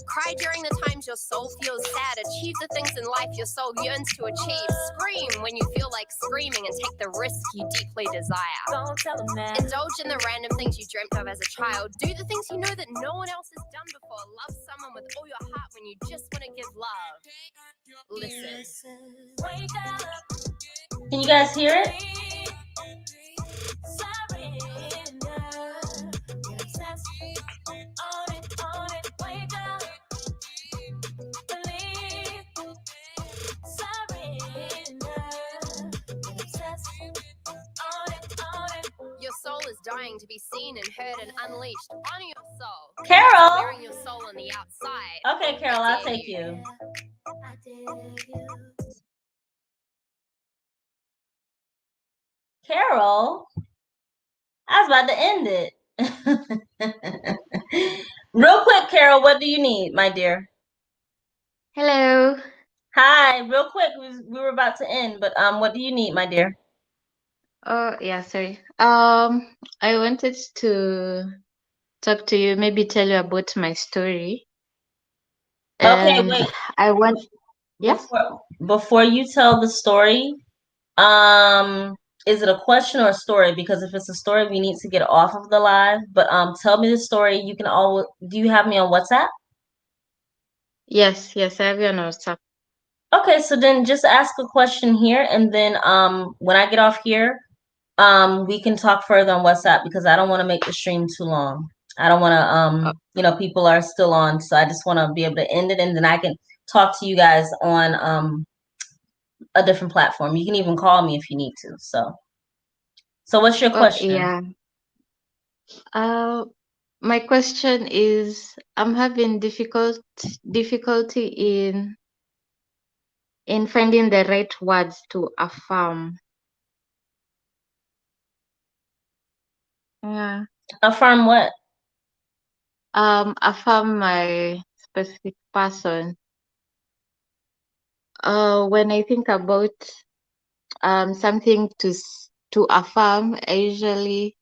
Cry during the times your soul feels sad. Achieve the things in life your soul yearns to achieve. Scream when you feel like screaming and take the risk you deeply desire. Don't tell them that. Indulge in the random things you dreamt of as a child. Do the things you know that no one else has done before. Love someone with all your heart when you just want to give love. Listen. Wake up. Can you guys hear it? Your soul is dying to be seen and heard and unleashed. Honor your soul. Carol. Wearing your soul on the outside. Okay, Carol, I'll take you. Carol, I was about to end it. Real quick, Carol, what do you need, my dear? Hello. Hi, real quick, we were about to end, but what do you need, my dear? Oh, yeah, sorry. I wanted to talk to you, maybe tell you about my story. Okay, And wait. I want, yes? Before you tell the story, is it a question or a story? Because if it's a story, we need to get off of the live. But tell me the story. You can always. Do you have me on WhatsApp? Yes, I have you on WhatsApp. Okay, so then just ask a question here, and then when I get off here, we can talk further on WhatsApp because I don't want to make the stream too long. I don't want to people are still on, so I just want to be able to end it, and then I can talk to you guys on a different platform. You can even call me if you need to. So what's your question? Yeah. My question is, I'm having difficulty in finding the right words to affirm. Yeah. Affirm what? Affirm my specific person. When I think about something to affirm, I usually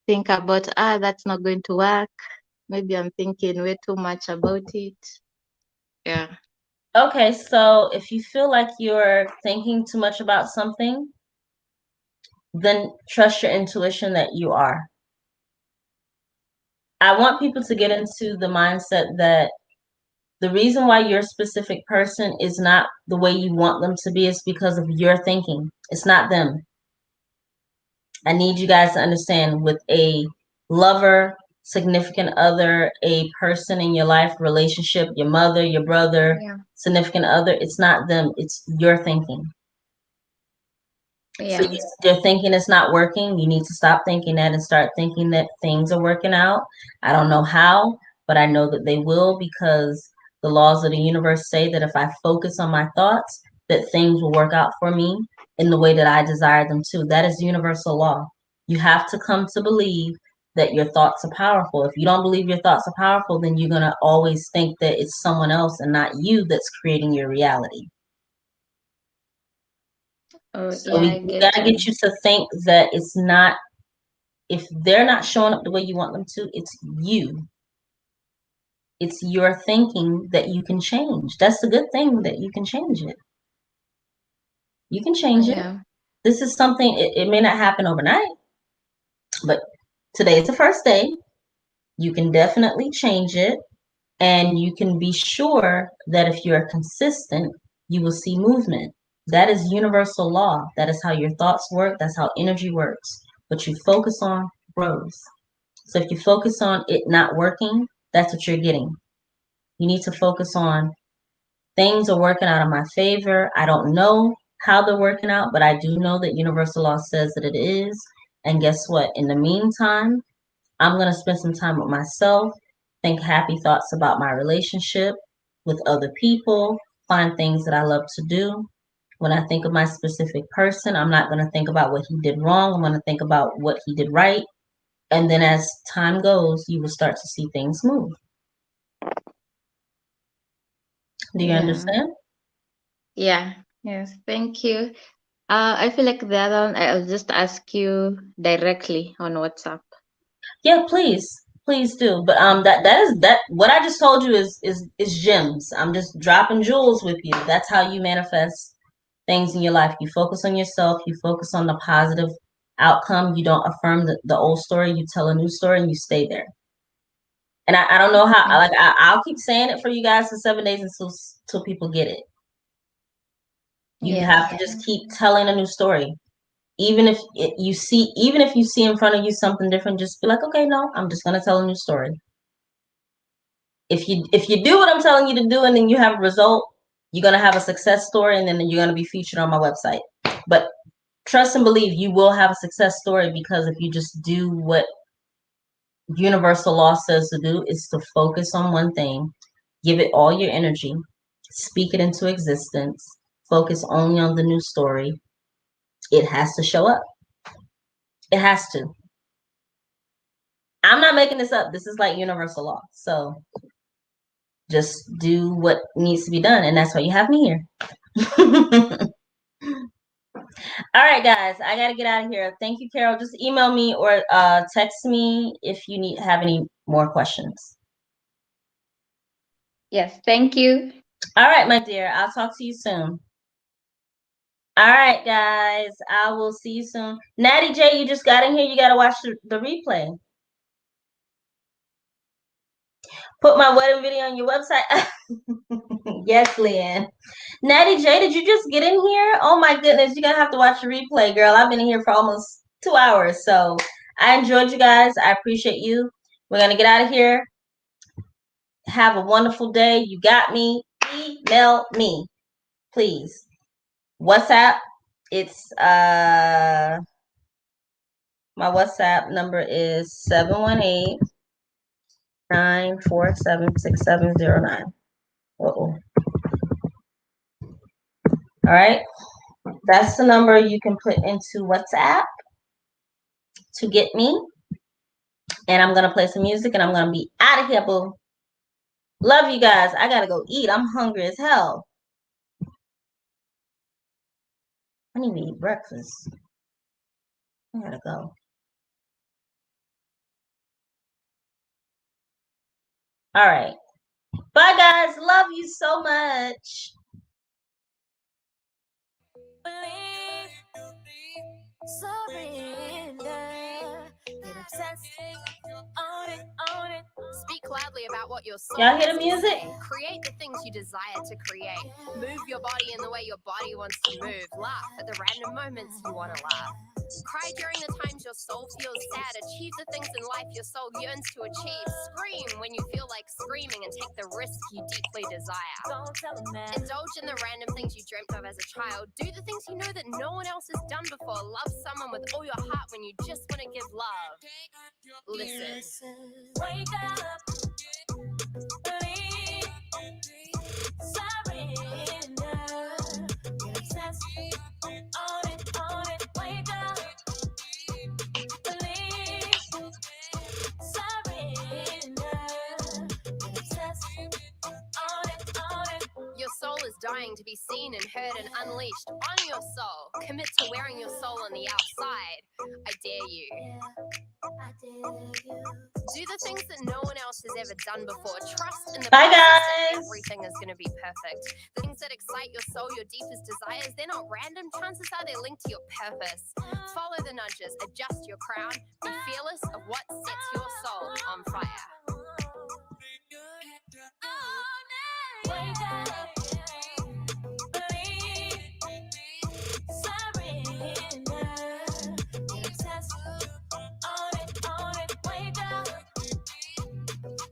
think about that's not going to work. Maybe I'm thinking way too much about it. Yeah. Okay, so if you feel like you're thinking too much about something, then trust your intuition that you are. I want people to get into the mindset that the reason why your specific person is not the way you want them to be is because of your thinking. It's not them. I need you guys to understand with a lover, significant other, a person in your life, relationship, your mother, your brother, significant other, it's not them, it's your thinking. So you're thinking it's not working. You need to stop thinking that and start thinking that things are working out. I don't know how, but I know that they will because the laws of the universe say that if I focus on my thoughts, that things will work out for me in the way that I desire them to. That is universal law. You have to come to believe that your thoughts are powerful. If you don't believe your thoughts are powerful, then you're going to always think that it's someone else and not you that's creating your reality. So we gotta get you to think that it's not, if they're not showing up the way you want them to, it's you. It's your thinking that you can change. That's the good thing, that you can change it. You can change it. This is something, it may not happen overnight, but today is the first day. You can definitely change it. And you can be sure that if you're consistent, you will see movement. That is universal law. That is how your thoughts work. That's how energy works. What you focus on grows. So if you focus on it not working, that's what you're getting. You need to focus on things are working out in my favor. I don't know how they're working out, but I do know that universal law says that it is. And guess what? In the meantime, I'm going to spend some time with myself, think happy thoughts about my relationship with other people, find things that I love to do. When I think of my specific person, I'm not going to think about what he did wrong. I'm going to think about what he did right. And then as time goes, you will start to see things move. Do you understand? Yeah. Yes. Thank you. I feel like the other one, I'll just ask you directly on WhatsApp. Yeah, please. Please do. But that what I just told you is gems. I'm just dropping jewels with you. That's how you manifest things in your life. You focus on yourself, you focus on the positive outcome. You don't affirm the old story, you tell a new story and you stay there. And I don't know how, like, I'll keep saying it for you guys for 7 days until people get it. You have to just keep telling a new story. Even if you see in front of you something different, just be like, okay, no, I'm just gonna tell a new story. If you do what I'm telling you to do and then you have a result, you're gonna have a success story and then you're gonna be featured on my website. But trust and believe you will have a success story, because if you just do what universal law says to do, is to focus on one thing, give it all your energy, speak it into existence, focus only on the new story. It has to show up. It has to. I'm not making this up. This is like universal law. So just do what needs to be done. And that's why you have me here. All right, guys, I got to get out of here. Thank you, Carol. Just email me or text me if you have any more questions. Yes, thank you. All right, my dear. I'll talk to you soon. All right, guys. I will see you soon. Natty J, you just got in here. You got to watch the replay. Put my wedding video on your website. Yes, Leanne. Natty J, did you just get in here? Oh my goodness, you're gonna have to watch the replay, girl. I've been in here for almost 2 hours. So I enjoyed you guys. I appreciate you. We're gonna get out of here. Have a wonderful day. You got me. Email me, please. WhatsApp. It's my WhatsApp number is 718-947-6709. Uh-oh. All right. That's the number you can put into WhatsApp to get me. And I'm going to play some music and I'm going to be out of here, boo. Love you guys. I got to go eat. I'm hungry as hell. I need to eat breakfast. I got to go. All right. Bye, guys. Love you so much. Surrender. Get obsessed. Own it, own it. Speak loudly about what your soul Y'all hear the wants to music? say. Create the things you desire to create. Move your body in the way your body wants to move. Laugh at the random moments you want to laugh. Cry during the times your soul feels sad. Achieve the things in life your soul yearns to achieve. Scream when you feel like screaming and take the risk you deeply desire. Don't tell a man. Indulge in the random things you dreamt of as a child. Do the things you know that no one else has done before. Love someone with all your heart when you just want to give love. Listen. Wake up. Believe. Surrender. Get obsessed. Own it, own it. Wake up. Believe. Surrender. Get obsessed. Own it, own it. Your soul is dying to be seen and heard and unleashed on your soul. Commit to wearing your soul on the outside. I dare you. I dare you. Do the things that no one else has ever done before. Trust in the Bye, process guys. that everything is going to be perfect. The things that excite your soul, your deepest desires, they're not random. Chances are they're linked to your purpose. Follow the nudges, adjust your crown, be fearless of what sets your soul on fire. Wake up. Believe. Surrender. Get obsessed. Own it, own it. Wake up.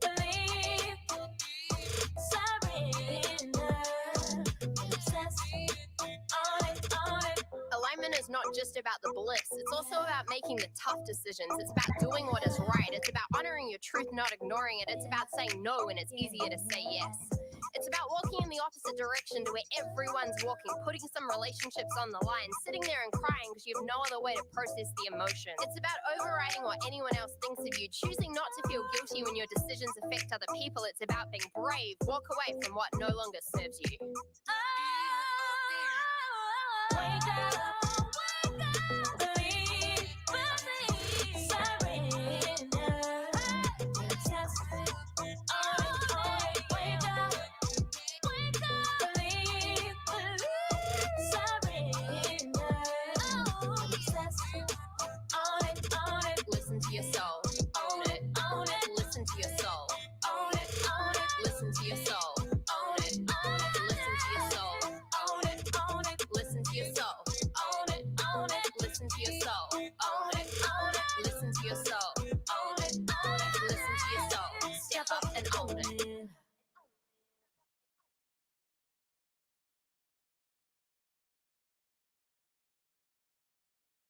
Believe. Surrender. Get obsessed. Own it, own it. Alignment is not just about the bliss. It's also about making the tough decisions. It's about doing what is right. It's about honoring your truth, not ignoring it. It's about saying no when it's easier to say yes. It's about walking in the opposite direction to where everyone's walking, putting some relationships on the line, sitting there and crying because you have no other way to process the emotion. It's about overriding what anyone else thinks of you, choosing not to feel guilty when your decisions affect other people. It's about being brave, walk away from what no longer serves you. Wake up. Believe, surrender. Listen to your soul. Own it. Listen to your soul. Step up and own it.